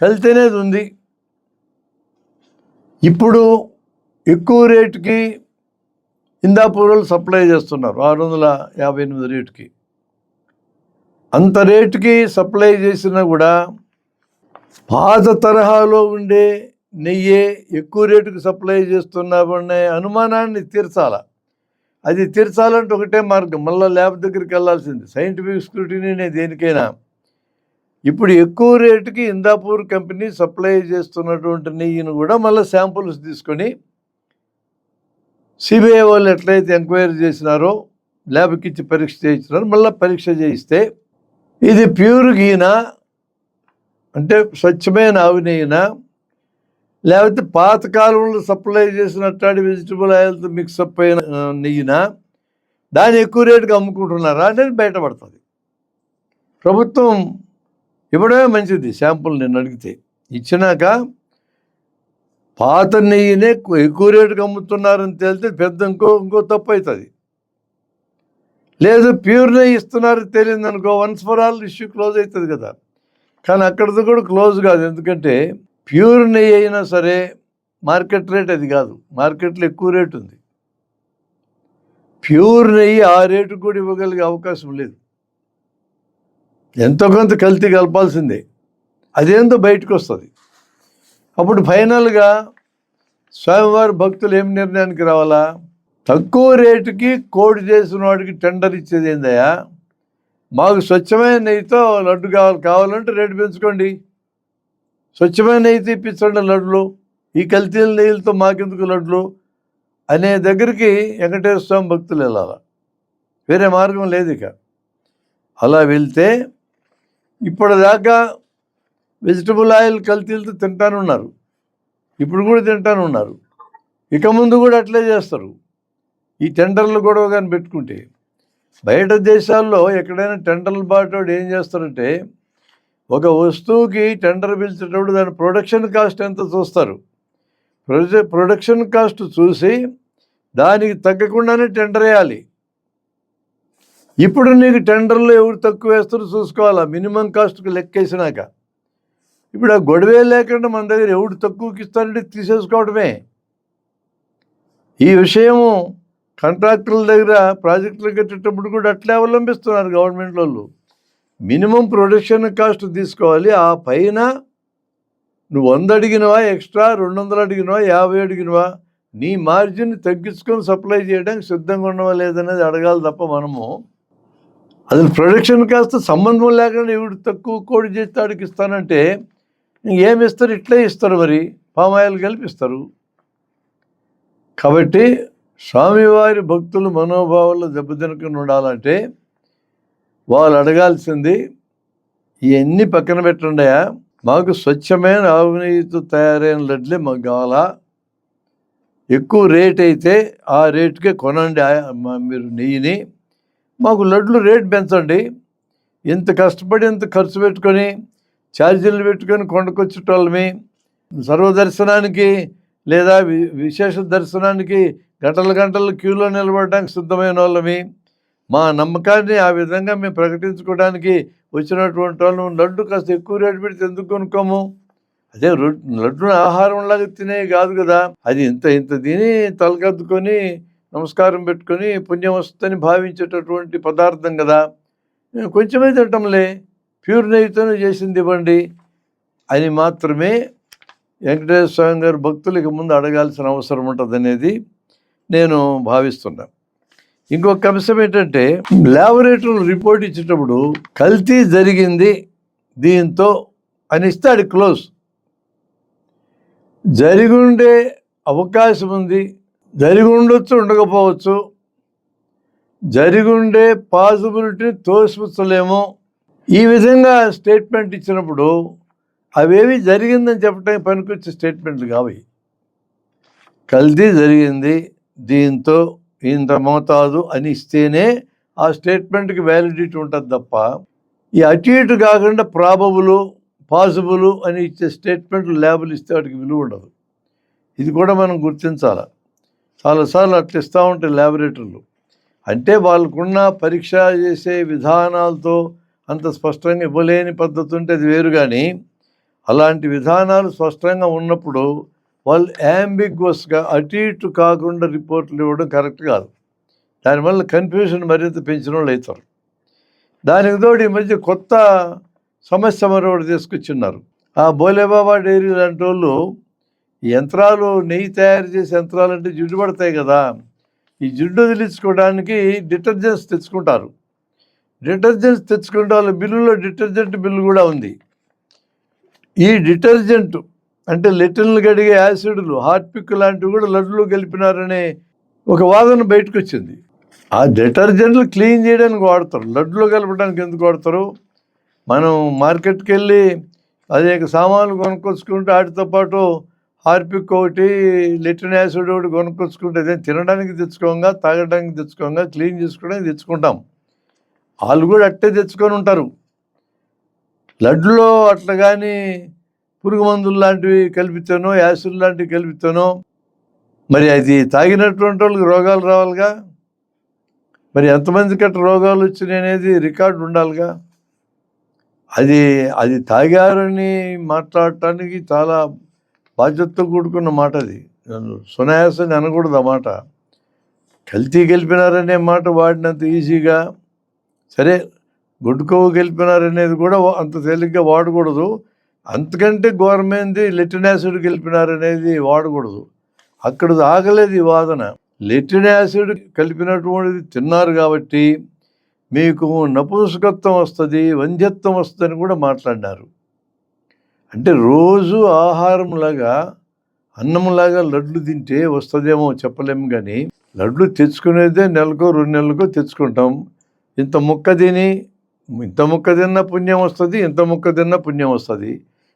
కల్తీనేది ఉంది. ఇప్పుడు ఎక్కువ రేటుకి హిందాపూర్లు సప్లై చేస్తున్నారు, 658 రేటుకి. అంత రేటుకి సప్లై చేసినా కూడా పాత తరహాలో ఉండే నెయ్యే ఎక్కువ రేటుకి సప్లై చేస్తున్నామనే అనుమానాన్ని తీర్చాల. అది తీర్చాలంటే ఒకటే మార్గం, మళ్ళీ ల్యాబ్ దగ్గరికి వెళ్ళాల్సింది. సైంటిఫిక్ స్క్రూటినీ దేనికైనా. ఇప్పుడు ఎక్కువ రేటుకి హిందాపూర్ కంపెనీ సప్లై చేస్తున్నటువంటి నెయ్యిని కూడా మళ్ళీ శాంపుల్స్ తీసుకొని సిబిఐ వాళ్ళు ఎట్లయితే ఎంక్వైరీ చేసినారో ల్యాబ్కి ఇచ్చి పరీక్ష చేయించినారో మళ్ళీ పరీక్ష చేయిస్తే ఇది ప్యూర్ గీనా అంటే స్వచ్ఛమైన ఆవు నెయ్యినా, లేకపోతే పాతకాలంలో సప్లై చేసినట్టు వెజిటబుల్ ఆయిల్తో మిక్సప్ అయిన నెయ్యినా, దాన్ని ఎక్కువ రేటుగా అమ్ముకుంటున్నారా అనేది బయటపడుతుంది. ప్రభుత్వం ఇవ్వడమే మంచిది. శాంపుల్ నేను అడిగితే ఇచ్చినాక పాత నెయ్యినే ఎక్కువ రేటుకి అమ్ముతున్నారని తేలితే పెద్ద ఇంకో తప్పు అవుతుంది. లేదు ప్యూర్ నెయ్యి ఇస్తున్నారు తెలియదు అనుకో, once for all issue close అవుతుంది కదా. కానీ అక్కడితో కూడా క్లోజ్ కాదు. ఎందుకంటే ప్యూర్ నెయ్యి అయినా సరే మార్కెట్ రేట్ అది కాదు, మార్కెట్లో ఎక్కువ రేటు ఉంది. ప్యూర్ నెయ్యి ఆ రేటు కూడా ఇవ్వగలిగే అవకాశం లేదు. ఎంతో కొంత కల్తీ కలపాల్సిందే, అదేందో బయటకు వస్తుంది. అప్పుడు ఫైనల్గా స్వామివారి భక్తులు ఏం నిర్ణయానికి రావాలా? తక్కువ రేటుకి కోడి చేసిన వాడికి టెండర్ ఇచ్చేది ఏందయ్యా? మాకు స్వచ్ఛమైన నెయ్యితో లడ్డు కావాలంటే రేటు పెంచుకోండి, స్వచ్ఛమైన నెయ్యి ఇప్పించండి లడ్డులు, ఈ కల్తీల నెయ్యిలతో మాకెందుకు లడ్లు అనే దగ్గరికి వెంకటేశ్వర స్వామి భక్తులు వెళ్ళాలి. వేరే మార్గం లేదు. ఇక అలా వెళ్తే ఇప్పటిదాకా వెజిటబుల్ ఆయిల్ కల్తీలతో తింటానున్నారు, ఇప్పుడు కూడా తింటానున్నారు, ఇక ముందు కూడా అట్లే చేస్తారు. ఈ టెండర్లు గొడవ కానీ పెట్టుకుంటే బయట దేశాల్లో ఎక్కడైనా టెండర్లు బాటోడు ఏం చేస్తారంటే ఒక వస్తువుకి టెండర్ పిలిచేటప్పుడు దాని ప్రొడక్షన్ కాస్ట్ ఎంత చూస్తారు. ప్రొడక్షన్ కాస్ట్ చూసి దానికి తగ్గకుండానే టెండర్ వేయాలి. ఇప్పుడు నీకు టెండర్లో ఎవరు తక్కువ వేస్తారో చూసుకోవాలా, మినిమం కాస్ట్కి లెక్కేసినాక. ఇప్పుడు ఆ గొడవే లేకుండా మన దగ్గర ఎవడు తక్కువకి ఇస్తారంటే తీసేసుకోవడమే. ఈ విషయము కాంట్రాక్టర్ల దగ్గర ప్రాజెక్టులు కట్టేటప్పుడు కూడా అట్లే అవలంబిస్తున్నారు గవర్నమెంట్ వాళ్ళు. మినిమం ప్రొడక్షన్ కాస్ట్ తీసుకోవాలి, ఆ పైన నువ్వు 100 అడిగినవా, ఎక్స్ట్రా 200 అడిగినవా, 50 అడిగినవా, నీ మార్జిన్ తగ్గించుకొని సప్లై చేయడానికి సిద్ధంగా ఉన్నవా లేదనేది అడగాలి తప్ప మనము అసలు ప్రొడక్షన్ కాస్త సంబంధం లేకుండా ఎవడు తక్కువ కోడి చేస్తే ఆడికి ఇస్తానంటే ఏమి ఇస్తారు? ఇట్లే ఇస్తారు, మరి పామాయిల్ కలిపిస్తారు. కాబట్టి స్వామివారి భక్తులు మనోభావాలు దెబ్బతినకుండా ఉండాలంటే వాళ్ళు అడగాల్సింది ఇవన్నీ పక్కన పెట్టండియా, మాకు స్వచ్ఛమైన ఆవు నెయ్యితో తయారైన లడ్లే మాకు కావాలా, ఎక్కువ రేట్ అయితే ఆ రేటుకే కొనండి మీరు నెయ్యిని, మాకు లడ్లు రేట్ పెంచండి. ఇంత కష్టపడి ఇంత ఖర్చు పెట్టుకొని ఛార్జీలు పెట్టుకొని కొండకొచ్చేటోళ్ళమి, సర్వదర్శనానికి లేదా విశేష దర్శనానికి గంటలు క్యూలో నిలబడడానికి సిద్ధమైన వాళ్ళమి, మా నమ్మకాన్ని ఆ విధంగా మేము ప్రకటించుకోవడానికి వచ్చినటువంటి వాళ్ళు లడ్డు కాస్త ఎక్కువ రేటు పెడితే ఎందుకు కొనుక్కోము? అదే లడ్డును ఆహారంలాగా తినే కాదు కదా, అది ఇంత తిని తలకద్దుకొని నమస్కారం పెట్టుకొని పుణ్యం వస్తుందని భావించేటటువంటి పదార్థం కదా. కొంచెమే తింటాంలే, ప్యూర్ నెయ్యితోనే చేసింది ఇవ్వండి అని మాత్రమే వెంకటేశ్వర స్వామి గారి భక్తులకి ముందు అడగాల్సిన అవసరం ఉంటుంది అనేది నేను భావిస్తున్నాను. ఇంకొక అంశం ఏంటంటే ల్యాబొరేటరీలో రిపోర్ట్ ఇచ్చేటప్పుడు కల్తీ జరిగింది దీంతో అని ఇస్తే అది క్లోజ్. జరిగి ఉండే అవకాశం ఉంది, జరిగి ఉండొచ్చు, ఉండకపోవచ్చు, జరిగి ఉండే పాసిబిలిటీని తోసిపుచ్చలేమో. ఈ విధంగా స్టేట్మెంట్ ఇచ్చినప్పుడు అవేవి జరిగిందని చెప్పడానికి పనికొచ్చే స్టేట్మెంట్లు కావు. కల్తీ జరిగింది దీంతో ఇంత మోతాదు అని ఇస్తేనే ఆ స్టేట్మెంట్కి వ్యాలిడిటీ ఉంటుంది తప్ప ఈ అటు ఇటు కాకుండా ప్రాబబులు, పాసిబుల్ అని ఇచ్చే స్టేట్మెంట్లు ల్యాబులు ఇస్తే వాటికి విలువ ఉండదు. ఇది కూడా మనం గుర్తించాలి. చాలాసార్లు అట్లా ఇస్తూ ఉంటాయి ల్యాబొరేటరీలు. అంటే వాళ్ళకున్న పరీక్ష చేసే విధానాలతో అంత స్పష్టంగా ఇవ్వలేని పద్ధతి ఉంటే అది వేరు, కానీ అలాంటి విధానాలు స్పష్టంగా ఉన్నప్పుడు వాళ్ళు యాంబిగ్వస్గా అటు ఇటు కాకుండా రిపోర్ట్లు ఇవ్వడం కరెక్ట్ కాదు. దానివల్ల కన్ఫ్యూజన్ మరింత పెంచిన వాళ్ళు అవుతారు. దానికి తోడు ఈ మధ్య కొత్త సమస్య మరొకటి తీసుకొచ్చిన్నారు. ఆ బోలేబాబా డైరీ లాంటి వాళ్ళు యంత్రాలు, నెయ్యి తయారు చేసే యంత్రాలు అంటే జిడ్డు పడతాయి కదా, ఈ జిడ్డు వదిలించుకోవడానికి డిటర్జెంట్స్ తెచ్చుకుంటారు. డిటర్జెంట్స్ తెచ్చుకుంటే వాళ్ళ బిల్లులో డిటర్జెంట్ బిల్లు కూడా ఉంది. ఈ డిటర్జెంట్ అంటే లెటిన్లు గడిగే యాసిడ్లు, హార్పిక్ లాంటివి కూడా లడ్డులో కలిపినారనే ఒక వాదన బయటకు వచ్చింది. ఆ డిటర్జెంట్లు క్లీన్ చేయడానికి వాడతారు, లడ్డులో కలపడానికి ఎందుకు వాడతారు? మనం మార్కెట్కి వెళ్ళి అనేక సామాన్లు కొనుక్కొచ్చుకుంటే వాటితో పాటు హార్పిక్ ఒకటి, లెటిన్ యాసిడ్ ఒకటి కొనుక్కొచ్చుకుంటే అదే తినడానికి తెచ్చుకోగా, తాగడానికి తెచ్చుకోగా, క్లీన్ చేసుకోవడానికి తెచ్చుకుంటాం. వాళ్ళు కూడా అట్టే తెచ్చుకొని ఉంటారు. లడ్డులో అట్లా కానీ పురుగు మందులు లాంటివి కలిపితేనో యాసిడ్ లాంటివి కలిపితేనో మరి అది తాగినటువంటి వాళ్ళకి రోగాలు రావాలిగా. మరి ఎంతమందికి అట్లా రోగాలు వచ్చినాయి అనేది రికార్డు ఉండాలిగా. అది అది తాగారని మాట్లాడటానికి చాలా బాధ్యతతో కూడుకున్న మాట. అది సునాయాసంగా అనకూడదు ఆ మాట. కల్తీ గెలిపినారనే మాట వాడినంత ఈజీగా, సరే గుడ్డుకోవు గెలిపినారనేది కూడా అంత తేలిగ్గా వాడకూడదు. అంతకంటే ఘోరమైంది లెటిన్ యాసిడ్ గెలిపినారనేది వాడకూడదు. అక్కడ ఆగలేదు ఈ వాదన. లెటిన్ యాసిడ్ కలిపినటువంటిది తిన్నారు కాబట్టి మీకు నపుంసకత్వం వస్తుంది, వంధ్యత్వం వస్తుందని కూడా మాట్లాడినారు. అంటే రోజు ఆహారంలాగా అన్నంలాగా లడ్లు తింటే వస్తుందేమో చెప్పలేము, కానీ లడ్లు తెచ్చుకునేదే నెలకో 2 నెలలకో తెచ్చుకుంటాం. ఇంత ముక్క తిన్న పుణ్యం వస్తుంది, ఇంత ముక్క తిన్న పుణ్యం వస్తుంది.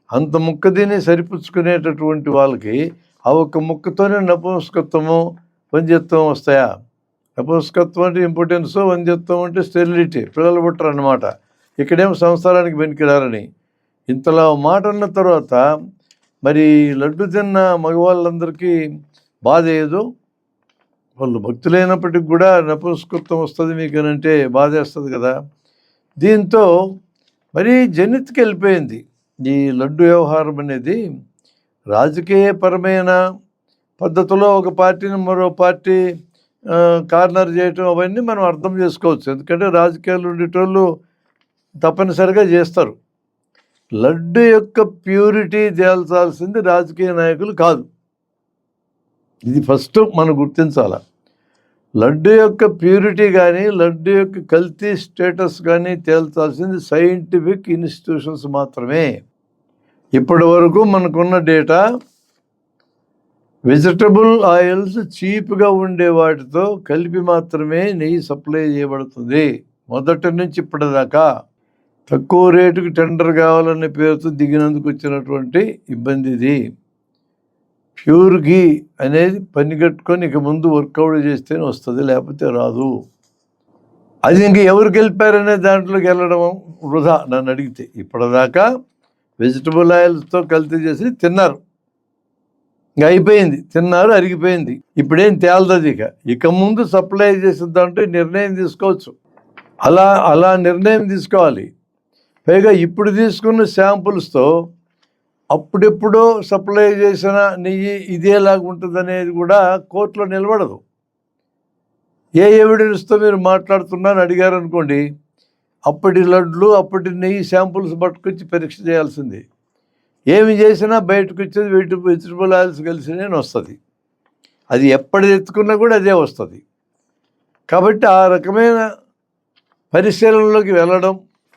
అంత ముక్క తిని సరిపుచ్చుకునేటటువంటి వాళ్ళకి ఆ ఒక్క ముక్కతోనే నపుంసకత్వము వంధ్యత్వం వస్తాయా? నపుంసకత్వం అంటే ఇంపార్టెన్స్, వంధ్యత్వం అంటే స్టెరిలిటీ, పిల్లలు పుట్టరు అన్నమాట. ఇక్కడేమో సంసారానికి వెనుకిరారని ఇంతలా మాట అన్న తర్వాత మరి లడ్డు తిన్న మగవాళ్ళందరికీ బాధ ఏదో, వాళ్ళు భక్తులైనప్పటికి కూడా నపుంసకత్వం వస్తుంది మీకు అని అంటే బాధేస్తుంది కదా. దీంతో మరీ జనిత్కి వెళ్ళిపోయింది ఈ లడ్డు వ్యవహారం అనేది. రాజకీయపరమైన పద్ధతిలో ఒక పార్టీని మరో పార్టీ కార్నర్ చేయటం అవన్నీ మనం అర్థం చేసుకోవచ్చు. ఎందుకంటే రాజకీయాలు ఉండేటోళ్ళు తప్పనిసరిగా చేస్తారు. లడ్డు యొక్క ప్యూరిటీ తేల్చాల్సింది రాజకీయ నాయకులు కాదు. ఇది ఫస్ట్ మనం గుర్తించాలి. లడ్డు యొక్క ప్యూరిటీ కానీ లడ్డు యొక్క కల్తీ స్టేటస్ కానీ తేల్చాల్సింది సైంటిఫిక్ ఇన్స్టిట్యూషన్స్ మాత్రమే. ఇప్పటి వరకు మనకున్న డేటా వెజిటబుల్ ఆయిల్స్ చీప్గా ఉండే వాటితో కలిపి మాత్రమే నెయ్యి సప్లై చేయబడుతుంది. మొదటి నుంచి ఇప్పటిదాకా తక్కువ రేటుకి టెండర్ కావాలనే పేరుతో దిగినందుకు వచ్చినటువంటి ఇబ్బంది ఇది. ప్యూర్ ఘీ అనేది పని కట్టుకొని ఇక ముందు వర్కౌట్ చేస్తేనే వస్తుంది, లేకపోతే రాదు. అది ఇంక ఎవరు గెలిపారనే దాంట్లోకి వెళ్ళడం వృధా నన్ను అడిగితే. ఇప్పటిదాకా వెజిటబుల్ ఆయిల్స్తో కల్తీ చేసి తిన్నారు, ఇంకా అయిపోయింది, తిన్నారు, అరిగిపోయింది. ఇప్పుడేం తేలదది. ఇక ముందు సప్లై చేసేదంటే నిర్ణయం తీసుకోవచ్చు. అలా నిర్ణయం తీసుకోవాలి. పైగా ఇప్పుడు తీసుకున్న శాంపుల్స్తో అప్పుడెప్పుడో సప్లై చేసిన నెయ్యి ఇదేలాగా ఉంటుంది అనేది కూడా కోర్టులో నిలబడదు. ఏ ఎవిడెన్స్తో మీరు మాట్లాడుతున్నారని అడిగారు అనుకోండి, అప్పటి లడ్లు అప్పటి నెయ్యి శాంపుల్స్ పట్టుకొచ్చి పరీక్ష చేయాల్సింది. ఏమి చేసినా బయటకు వచ్చేది వెజిటబుల్ ఆయిల్స్ కలిసినే వస్తుంది. అది ఎప్పటి ఎత్తుకున్నా కూడా అదే వస్తుంది. కాబట్టి ఆ రకమైన పరిశీలనలోకి వెళ్ళడం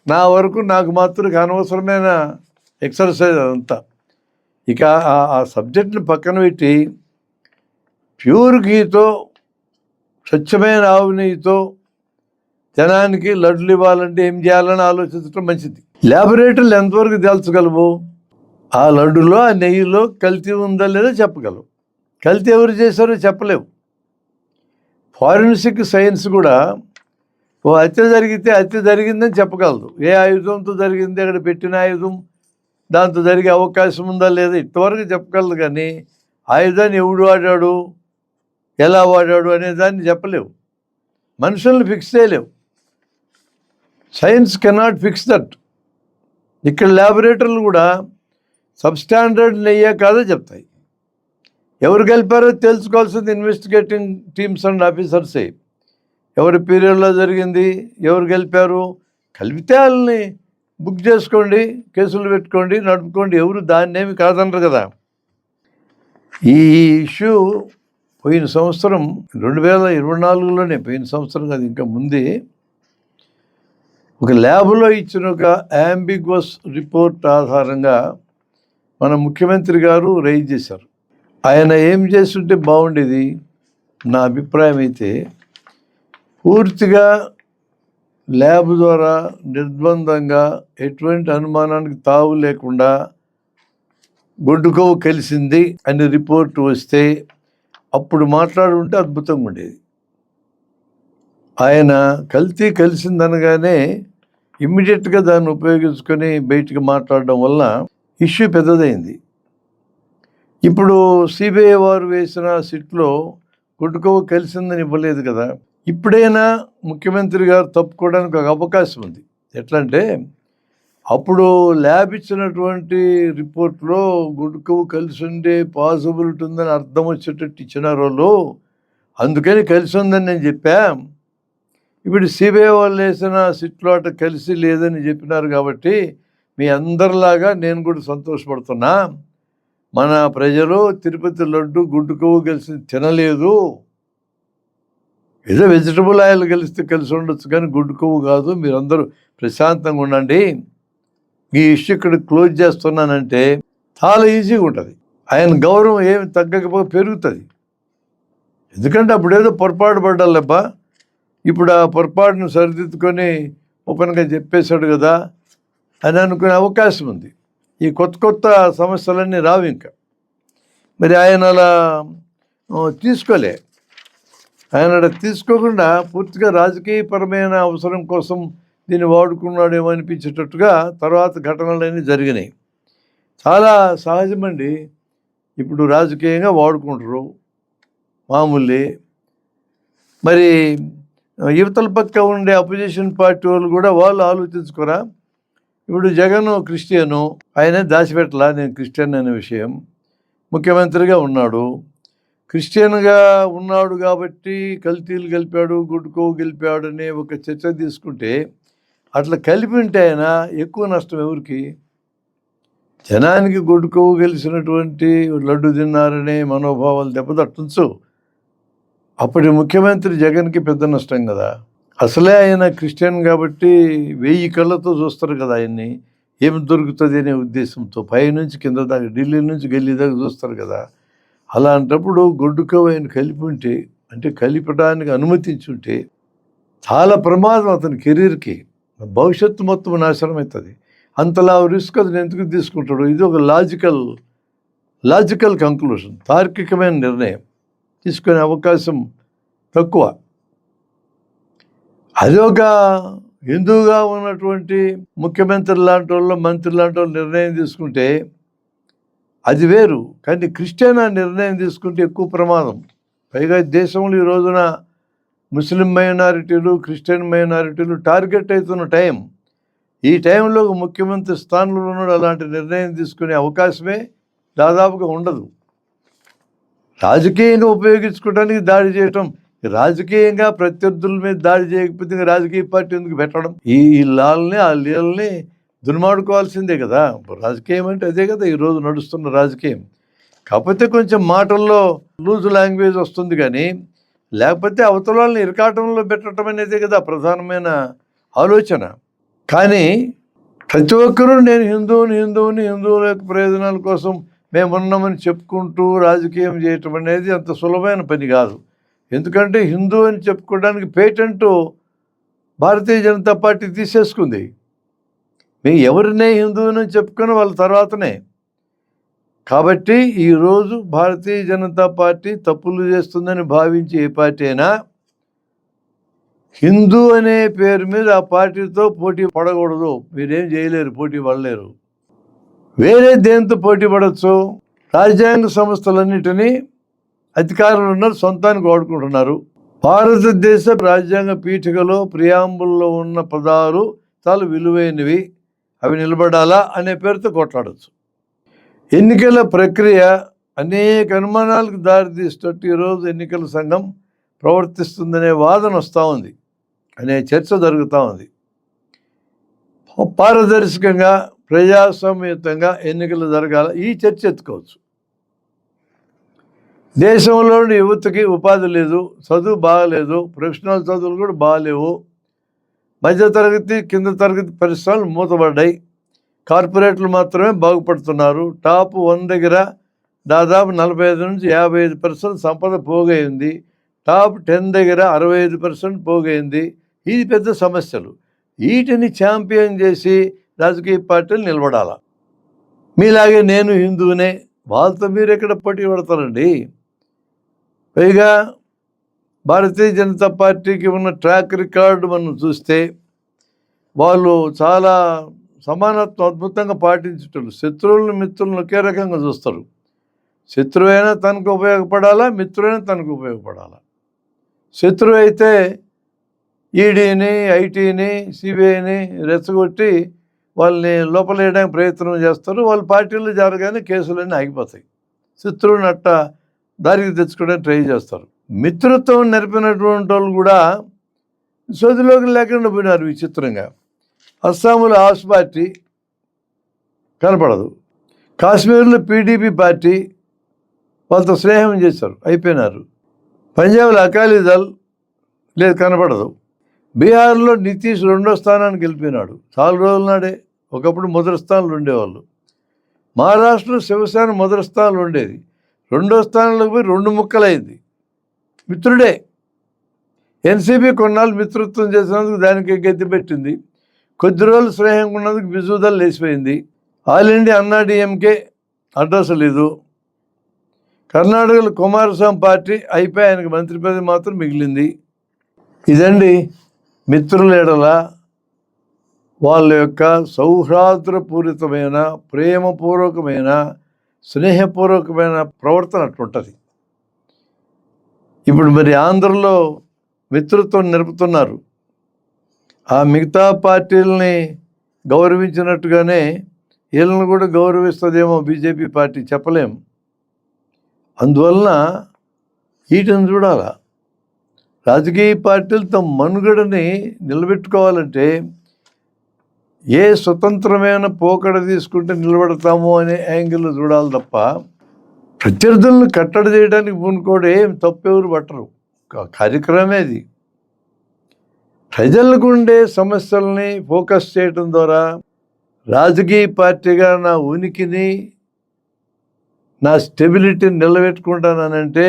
నా వరకు నాకు మాత్రం అనవసరమైన ఎక్సర్సైజ్ అదంతా. ఇక ఆ సబ్జెక్ట్ని పక్కన పెట్టి ప్యూర్ ఘీతో స్వచ్ఛమైన ఆవు నెయ్యితో జనానికి లడ్లు ఇవ్వాలంటే ఏం చేయాలని ఆలోచించడం మంచిది. ల్యాబొరేటరీలు ఎంతవరకు తేల్చగలవు? ఆ లడ్డులో ఆ నెయ్యిలో కల్తీ ఉందా లేదా చెప్పగలవు. కల్తీ ఎవరు చేశారో చెప్పలేవు. ఫారెన్సిక్ సైన్స్ కూడా ఓ హత్య జరిగితే హత్య జరిగిందని చెప్పగలదు. ఏ ఆయుధంతో జరిగింది, అక్కడ పెట్టిన ఆయుధం దాంతో జరిగే అవకాశం ఉందా లేదా ఇంతవరకు చెప్పగలదు, కానీ ఆయుధాన్ని ఎవడు వాడాడు, ఎలా వాడాడు అనే దాన్ని చెప్పలేవు. మనుషుల్ని ఫిక్స్ చేయలేవు. Science cannot fix that. ఇక్కడ ల్యాబొరేటరీలు కూడా సబ్స్టాండర్డ్ నెయ్యే కాదో చెప్తాయి. ఎవరు గెలిపారో తెలుసుకోవాల్సింది ఇన్వెస్టిగేటింగ్ టీమ్స్ అండ్ ఆఫీసర్సే. ఎవరి పీరియడ్లో జరిగింది, ఎవరు గెలిపారు, కలిపితే వాళ్ళని బుక్ చేసుకోండి, కేసులు పెట్టుకోండి, నడుపుకోండి, ఎవరు దాన్నేమి కాదనరు కదా. ఈ ఇష్యూ పోయిన సంవత్సరం 2024లోనే, పోయిన సంవత్సరం కాదు ఇంకా ముందే, ఒక ల్యాబ్లో ఇచ్చిన ఒక యాంబిగ్వస్ రిపోర్ట్ ఆధారంగా మన ముఖ్యమంత్రి గారు రైజ్ చేశారు. ఆయన ఏం చేస్తుంటే బాగుండేది నా అభిప్రాయం అయితే, పూర్తిగా ల్యాబ్ ద్వారా నిర్బంధంగా ఎటువంటి అనుమానానికి తావు లేకుండా గొడ్డుకోవు కలిసింది అని రిపోర్ట్ వస్తే అప్పుడు మాట్లాడుంటే అద్భుతంగా ఉండేది. ఆయన కల్తీ కలిసిందనగానే ఇమ్మీడియట్గా దాన్ని ఉపయోగించుకొని బయటికి మాట్లాడడం వల్ల ఇష్యూ పెద్దదైంది. ఇప్పుడు సిబిఐ వారు వేసిన సిట్లో గుడ్డుకోవ కలిసిందని ఇవ్వలేదు కదా. ఇప్పుడైనా ముఖ్యమంత్రి గారు తప్పుకోవడానికి ఒక అవకాశం ఉంది. ఎట్లా అంటే, అప్పుడు ల్యాబ్ ఇచ్చినటువంటి రిపోర్ట్లో గుడ్డుకోవ కలిసి ఉండే పాసిబిలిటీ ఉందని అర్థం వచ్చేటట్టు ఇచ్చినారు వాళ్ళు, అందుకని కలిసి ఉందని నేను చెప్పా. ఇప్పుడు సిబిఐ వాళ్ళు వేసిన సిట్లో అట కలిసి లేదని చెప్పినారు కాబట్టి మీ అందరిలాగా నేను కూడా సంతోషపడుతున్నా. మన ప్రజలు తిరుపతి లడ్డు గుడ్డుకోవ కలిసి తినలేదు. ఏదో వెజిటబుల్ ఆయిల్ కలిసి ఉండొచ్చు కానీ గుడ్డుకోవ కాదు. మీరందరూ ప్రశాంతంగా ఉండండి. ఈ ఇష్యూ ఇక్కడ క్లోజ్ చేస్తున్నానంటే చాలా ఈజీగా ఉంటుంది. ఆయన గౌరవం ఏమి తగ్గకపోతే పెరుగుతుంది. ఎందుకంటే అప్పుడేదో పొరపాటు పడ్డాలబ్బా, ఇప్పుడు ఆ పొరపాటును సరిదిద్దుకొని ఓపెన్గా చెప్పేశాడు కదా అని అనుకునే అవకాశం ఉంది. ఈ కొత్త సమస్యలన్నీ రావు ఇంకా. మరి ఆయన అలా తీసుకోలే. ఆయన తీసుకోకుండా పూర్తిగా రాజకీయపరమైన అవసరం కోసం దీన్ని వాడుకున్నాడేమో అనిపించేటట్టుగా తర్వాత ఘటనలన్నీ జరిగినాయి. చాలా సహజమండి. ఇప్పుడు రాజకీయంగా వాడుకుంటారు, మామూలే. మరి యువతల పక్క ఉండే అపోజిషన్ పార్టీ వాళ్ళు కూడా వాళ్ళు ఆలోచించుకోరా. ఇప్పుడు జగన్ క్రిస్టియను, ఆయనే దాచిపెట్టలా నేను క్రిస్టియన్ అనే విషయం. ముఖ్యమంత్రిగా ఉన్నాడు, క్రిస్టియన్గా ఉన్నాడు కాబట్టి కల్తీలు కలిపాడు, గుడ్డుకోవ గెలిపాడు అనే ఒక చర్చ తీసుకుంటే, అట్లా కలిపి ఉంటే ఆయన ఎక్కువ నష్టం ఎవరికి? జనానికి గుడ్డుకోవ గెలిచినటువంటి లడ్డు తిన్నారనే మనోభావాలు దెబ్బతట్టుంచు. అప్పటి ముఖ్యమంత్రి జగన్కి పెద్ద నష్టం కదా. అసలే ఆయన క్రిస్టియన్ కాబట్టి 1000 కళ్ళతో చూస్తారు కదా ఆయన్ని, ఏమి దొరుకుతుంది అనే ఉద్దేశంతో పైనుంచి కింద దాకా, ఢిల్లీ నుంచి గల్లీ దాకా చూస్తారు కదా. అలాంటప్పుడు గుడ్డుకోవ ఆయన కలిపి ఉంటే, అంటే కలిపడానికి అనుమతించుంటే చాలా ప్రమాదం అతని కెరీర్కి, భవిష్యత్తు మొత్తం నాశనం అవుతుంది. అంతలా రిస్క్ అతను ఎందుకు తీసుకుంటాడు? ఇది ఒక లాజికల్ కంక్లూషన్, తార్కికమైన నిర్ణయం తీసుకునే అవకాశం తక్కువ. అది ఒక హిందువుగా ఉన్నటువంటి ముఖ్యమంత్రి లాంటి వాళ్ళు, మంత్రి లాంటి వాళ్ళు నిర్ణయం తీసుకుంటే అది వేరు. కానీ క్రిస్టియన్ నిర్ణయం తీసుకుంటే ఎక్కువ ప్రమాదం. పైగా దేశంలో ఈ రోజున ముస్లిం మైనారిటీలు, క్రిస్టియన్ మైనారిటీలు టార్గెట్ అవుతున్న టైం. ఈ టైంలో ముఖ్యమంత్రి స్థానంలో ఉన్నాడు, అలాంటి నిర్ణయం తీసుకునే అవకాశమే దాదాపుగా ఉండదు. రాజకీయంగా ఉపయోగించుకోవడానికి దాడి చేయటం, రాజకీయంగా ప్రత్యర్థుల మీద దాడి చేయకపోతే రాజకీయ పార్టీ ఎందుకు పెట్టడం? ఈ లాల్ని ఆ లీలని దున్మాడుకోవాల్సిందే కదా. రాజకీయం అంటే అదే కదా ఈరోజు నడుస్తున్న రాజకీయం. కాకపోతే కొంచెం మాటల్లో లూజ్ లాంగ్వేజ్ వస్తుంది, కానీ లేకపోతే అవతల వాళ్ళని ఇరకాటంలో పెట్టడం అనేదే కదా ప్రధానమైన ఆలోచన. కానీ ప్రతి ఒక్కరూ నేను హిందువుల యొక్క ప్రయోజనాల కోసం మేమున్నామని చెప్పుకుంటూ రాజకీయం చేయటం అనేది అంత సులభమైన పని కాదు. ఎందుకంటే హిందూ అని చెప్పుకోవడానికి పేటెంట్ భారతీయ జనతా పార్టీ తీసేసుకుంది. మేము ఎవరినే హిందువుని చెప్పుకొని వాళ్ళ తర్వాతనే. కాబట్టి ఈరోజు భారతీయ జనతా పార్టీ తప్పులు చేస్తుందని భావించి ఏ పార్టీ అయినా హిందూ అనే పేరు మీద ఆ పార్టీతో పోటీ పడకూడదు. మీరేం చేయలేరు, పోటీ పడలేరు. వేరే దేంతో పోటీ పడవచ్చు? రాజ్యాంగ సంస్థలన్నిటినీ అధికారులు ఉన్నారు, సొంతానికి వాడుకుంటున్నారు. భారతదేశ రాజ్యాంగ పీఠికలో ప్రియాంబుల్లో ఉన్న పదాలు చాలా విలువైనవి, అవి నిలబడాలా అనే పేరుతో కొట్లాడచ్చు. ఎన్నికల ప్రక్రియ అనేక అనుమానాలకు దారితీసేటట్టు ఈరోజు ఎన్నికల సంఘం ప్రవర్తిస్తుందనే వాదన వస్తూ ఉంది, అనే చర్చ జరుగుతూ ఉంది. పారదర్శకంగా ప్రజాస్వామ్యయుతంగా ఎన్నికలు జరగాల, ఈ చర్చ ఎత్తుకోవచ్చు. దేశంలోని యువతకి ఉపాధి లేదు, చదువు బాగలేదు, ప్రొఫెషనల్ చదువులు కూడా బాగాలేవు, మధ్యతరగతి కింద తరగతి పరిశ్రమలు మూతపడ్డాయి, కార్పొరేట్లు మాత్రమే బాగుపడుతున్నారు. టాప్ 1 దగ్గర దాదాపు 45 నుంచి 55% సంపద పోగైంది, టాప్ 10 దగ్గర 65% పోగైంది. ఇది పెద్ద సమస్యలు. వీటిని ఛాంపియన్ చేసి రాజకీయ పార్టీలు నిలబడాల. మీలాగే నేను హిందువునే, వాళ్ళతో మీరు ఎక్కడ పోటీ పడతారండి? పైగా భారతీయ జనతా పార్టీకి ఉన్న ట్రాక్ రికార్డు మనం చూస్తే వాళ్ళు చాలా సమానత్వం అద్భుతంగా పాటించేటోళ్ళు. శత్రువులను మిత్రులను ఒకే రకంగా చూస్తారు. శత్రువైనా తనకు ఉపయోగపడాలా, మిత్రుడైనా తనకు ఉపయోగపడాలా. శత్రువు అయితే ఈడీని, ఐటీని, సిబిఐని రెచ్చగొట్టి వాళ్ళని లోపలేయడానికి ప్రయత్నం చేస్తారు. వాళ్ళ పార్టీలు జరగానే కేసులన్నీ ఆగిపోతాయి. శత్రువుని అట్ట దారికి తెచ్చుకోవడానికి ట్రై చేస్తారు. మిత్రత్వం నెరపినటువంటి వాళ్ళు కూడా సోదిలోకి లేకుండా పోయినారు విచిత్రంగా. అస్సాంలో ఆస్ పార్టీ కనపడదు. కాశ్మీర్లో పీడీపీ పార్టీ వాళ్ళతో స్నేహం చేశారు, అయిపోయినారు. పంజాబ్లో అకాలీదళ్ లేదు, కనపడదు. బీహార్లో నితీష్ 2వ స్థానానికి వెళ్ళిపోయినాడు చాలా రోజుల నాడే. ఒకప్పుడు మొదటి స్థానంలో ఉండేవాళ్ళు. మహారాష్ట్రలో శివసేన మొదటి స్థానంలో ఉండేది, 2వ స్థానంలోకి పోయి 2 ముక్కలైంది. మిత్రుడే. ఎన్సీపీ కొన్నాళ్ళు మిత్రత్వం చేసినందుకు దానికి గతి పెట్టింది. కొద్ది రోజులు స్నేహంగా ఉన్నందుకు బిజుదల్ లేచిపోయింది. ఆల్ ఇండియా అన్నా డిఎంకే అడ్రస్ లేదు. కర్ణాటకలో కుమారస్వామి పార్టీ అయిపోయి ఆయనకు మంత్రి పదవి మాత్రం మిగిలింది. ఇదండి మిత్రుల ఎడల వాళ్ళ యొక్క సౌహార్దపూరితమైన, ప్రేమపూర్వకమైన, స్నేహపూర్వకమైన ప్రవర్తన అట్లుంటుంది. ఇప్పుడు మరి ఆంధ్రలో మిత్రత్వం నిలుపుతున్నారు. ఆ మిగతా పార్టీలని గౌరవించినట్టుగానే వీళ్ళని కూడా గౌరవిస్తుందేమో బీజేపీ పార్టీ, చెప్పలేం. అందువలన వీటిని చూడాలా. రాజకీయ పార్టీలు తమ మనుగడని నిలబెట్టుకోవాలంటే ఏ స్వతంత్రమైన పోకడ తీసుకుంటే నిలబడతామో అనే యాంగిల్లో చూడాలి తప్ప ప్రత్యర్థులను కట్టడి చేయడానికి పూనుకోవడం ఏం తప్పెవరు పట్టరు. కార్యక్రమమే అది. ప్రజలకు ఉండే సమస్యల్ని ఫోకస్ చేయడం ద్వారా రాజకీయ పార్టీగా నా ఉనికిని, నా స్టెబిలిటీని నిలబెట్టుకుంటానంటే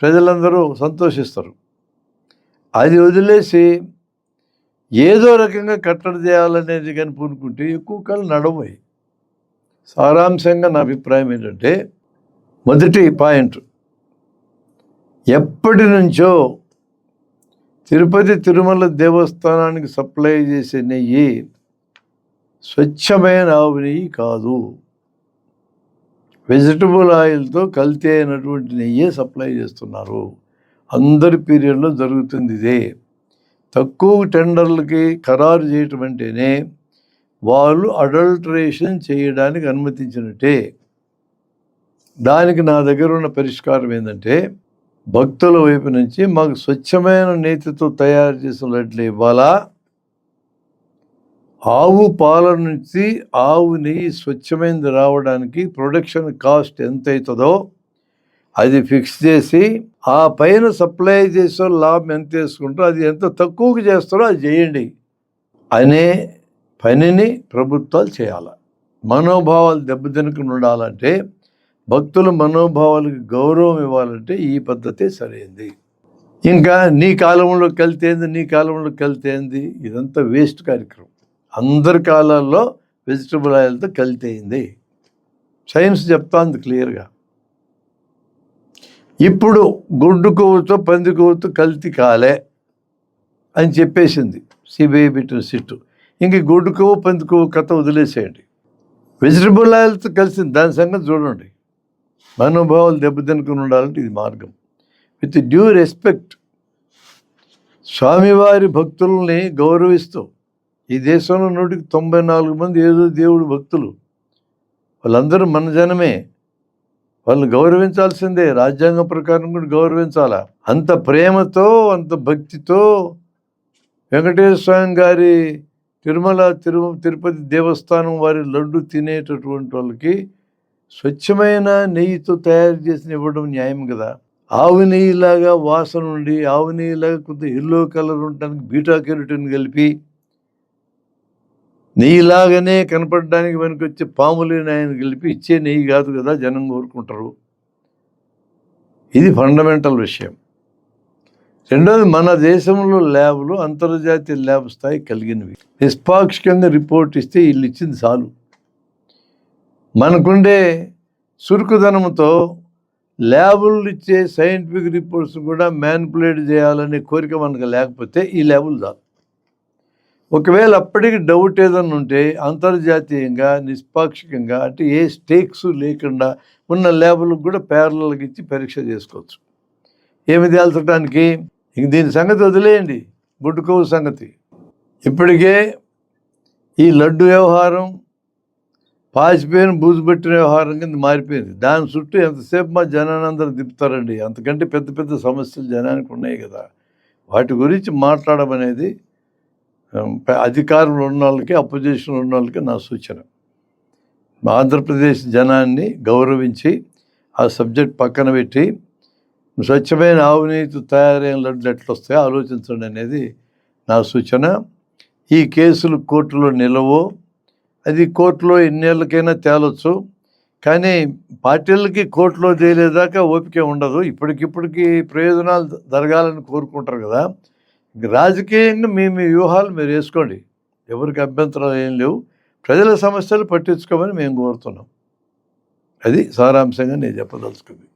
ప్రజలందరూ సంతోషిస్తారు. అది వదిలేసి ఏదో రకంగా కట్టడి చేయాలనేది కానీ పూనుకుంటే ఎక్కువ కాలం నడవయి. సారాంశంగా నా అభిప్రాయం ఏంటంటే, మొదటి పాయింట్, ఎప్పటి నుంచో తిరుపతి తిరుమల దేవస్థానానికి సప్లై చేసే నెయ్యి స్వచ్ఛమైన ఆవు నెయ్యి కాదు. వెజిటబుల్ ఆయిల్తో కల్తీ అయినటువంటి నెయ్యే సప్లై చేస్తున్నారు. అందరి పీరియడ్లో జరుగుతుంది ఇదే. తక్కువ టెండర్లకి ఖరారు చేయటం అంటేనే వాళ్ళు అడల్టరేషన్ చేయడానికి అనుమతించినట్టే. దానికి నా దగ్గర ఉన్న పరిష్కారం ఏంటంటే, భక్తుల వైపు నుంచి మాకు స్వచ్ఛమైన నేతితో తయారు చేసిన లడ్లు ఇవ్వాలా, ఆవు పాల నుంచి ఆవు నెయ్యి స్వచ్ఛమైనది రావడానికి ప్రొడక్షన్ కాస్ట్ ఎంత అవుతుందో అది ఫిక్స్ చేసి ఆ పైన సప్లై చేసే లాభం ఎంత వేసుకుంటారో అది ఎంత తక్కువకి చేస్తారో అది చేయండి అనే పనిని ప్రభుత్వాలు చేయాలి. మనోభావాలు దెబ్బతినకుండా ఉండాలంటే, భక్తుల మనోభావాలకు గౌరవం ఇవ్వాలంటే ఈ పద్ధతే సరైంది. ఇంకా నీ కాలంలో కలితేంది, నీ కాలంలో కలితేంది, ఇదంతా వేస్ట్ కార్యక్రమం. అందరి కాలాల్లో వెజిటబుల్ ఆయిల్తో కల్తీ అయింది. సైన్స్ చెప్తాంది క్లియర్గా. ఇప్పుడు గుడ్డు కొవ్వుతో పంది కొవ్వుతో కల్తీ కాలే అని చెప్పేసింది సిబిఐ పెట్టిన సిట్టు. ఇంక గుడ్డు కొవ్వు పంది కొవ్వు కథ వదిలేసేయండి. వెజిటబుల్ ఆయిల్తో కలిసింది, దాని సంగతి చూడండి. మనోభావాలు దెబ్బతినుకుని ఉండాలంటే ఇది మార్గం. విత్ డ్యూ రెస్పెక్ట్, స్వామివారి భక్తుల్ని గౌరవిస్తూ, ఈ దేశంలో 194 మంది ఏదో దేవుడు భక్తులు, వాళ్ళందరూ మన జనమే, వాళ్ళని గౌరవించాల్సిందే. రాజ్యాంగం ప్రకారం కూడా గౌరవించాలా. అంత ప్రేమతో, అంత భక్తితో వెంకటేశ్వర స్వామి గారి తిరుపతి దేవస్థానం వారి లడ్డు తినేటటువంటి వాళ్ళకి స్వచ్ఛమైన నెయ్యితో తయారు చేసిన ఇవ్వడం న్యాయం కదా. ఆవు నెయ్యిలాగా వాసన ఉండి, ఆవు నెయ్యిలాగా కొంత ఎల్లో కలర్ ఉండడానికి బీటా కెరోటిన్ కలిపి, నెయ్యిలాగానే కనపడడానికి మనకి వచ్చే పాములేని ఆయన కలిపి ఇచ్చే నెయ్యి కాదు కదా జనం కోరుకుంటారు. ఇది ఫండమెంటల్ విషయం. రెండోది, మన దేశంలో ల్యాబ్లు అంతర్జాతీయ ల్యాబ్ స్థాయి కలిగినవి. నిష్పాక్షికంగా రిపోర్ట్ ఇస్తే వీళ్ళు ఇచ్చింది చాలు. మనకుండే చురుకుదనంతో ల్యాబులు ఇచ్చే సైంటిఫిక్ రిపోర్ట్స్ కూడా మ్యానిపులేట్ చేయాలనే కోరిక మనకు లేకపోతే ఈ ల్యాబులు చాలు. ఒకవేళ అప్పటికి డౌట్ ఏదన్నా ఉంటే అంతర్జాతీయంగా నిష్పాక్షికంగా అంటే ఏ స్టేక్స్ లేకుండా ఉన్న ల్యాబులకు కూడా ప్యారలల్గా ఇచ్చి పరీక్ష చేసుకోవచ్చు. ఏమి తేల్చడానికి ఇంక దీని సంగతి వదిలేయండి, గుడ్డుకోవు సంగతి. ఇప్పటికే ఈ లడ్డు వ్యవహారం పాసిపోయిన బూజు పెట్టిన వ్యవహారం కింద మారిపోయింది. దాని చుట్టూ ఎంతసేపు మా జనాన్ని అందరూ తిప్పుతారండి. అంతకంటే పెద్ద పెద్ద సమస్యలు జనానికి ఉన్నాయి కదా. వాటి గురించి మాట్లాడడం అనేది అధికారంలో ఉన్న వాళ్ళకి అపోజిషన్లో ఉన్న వాళ్ళకి నా సూచన. ఆంధ్రప్రదేశ్ జనాన్ని గౌరవించి ఆ సబ్జెక్ట్ పక్కన పెట్టి స్వచ్ఛమైన ఆవునీతి తయారైన లడ్లు ఎట్లా వస్తాయో ఆలోచించండి అనేది నా సూచన. ఈ కేసులు కోర్టులో నిలవో, అది కోర్టులో ఎన్నేళ్ళకైనా తేలొచ్చు, కానీ పార్టీలకి కోర్టులో తేలేదాకా ఓపిక ఉండదు. ఇప్పటికిప్పటికి ప్రయోజనాలు జరగాలని కోరుకుంటారు కదా. రాజకీయంగా మీ వ్యూహాలు మీరు వేసుకోండి, ఎవరికి అభ్యంతరాలు ఏం లేవు. ప్రజల సమస్యలు పట్టించుకోమని మేము కోరుతున్నాం. అది సారాంశంగా నేను చెప్పదలుచుకుంది.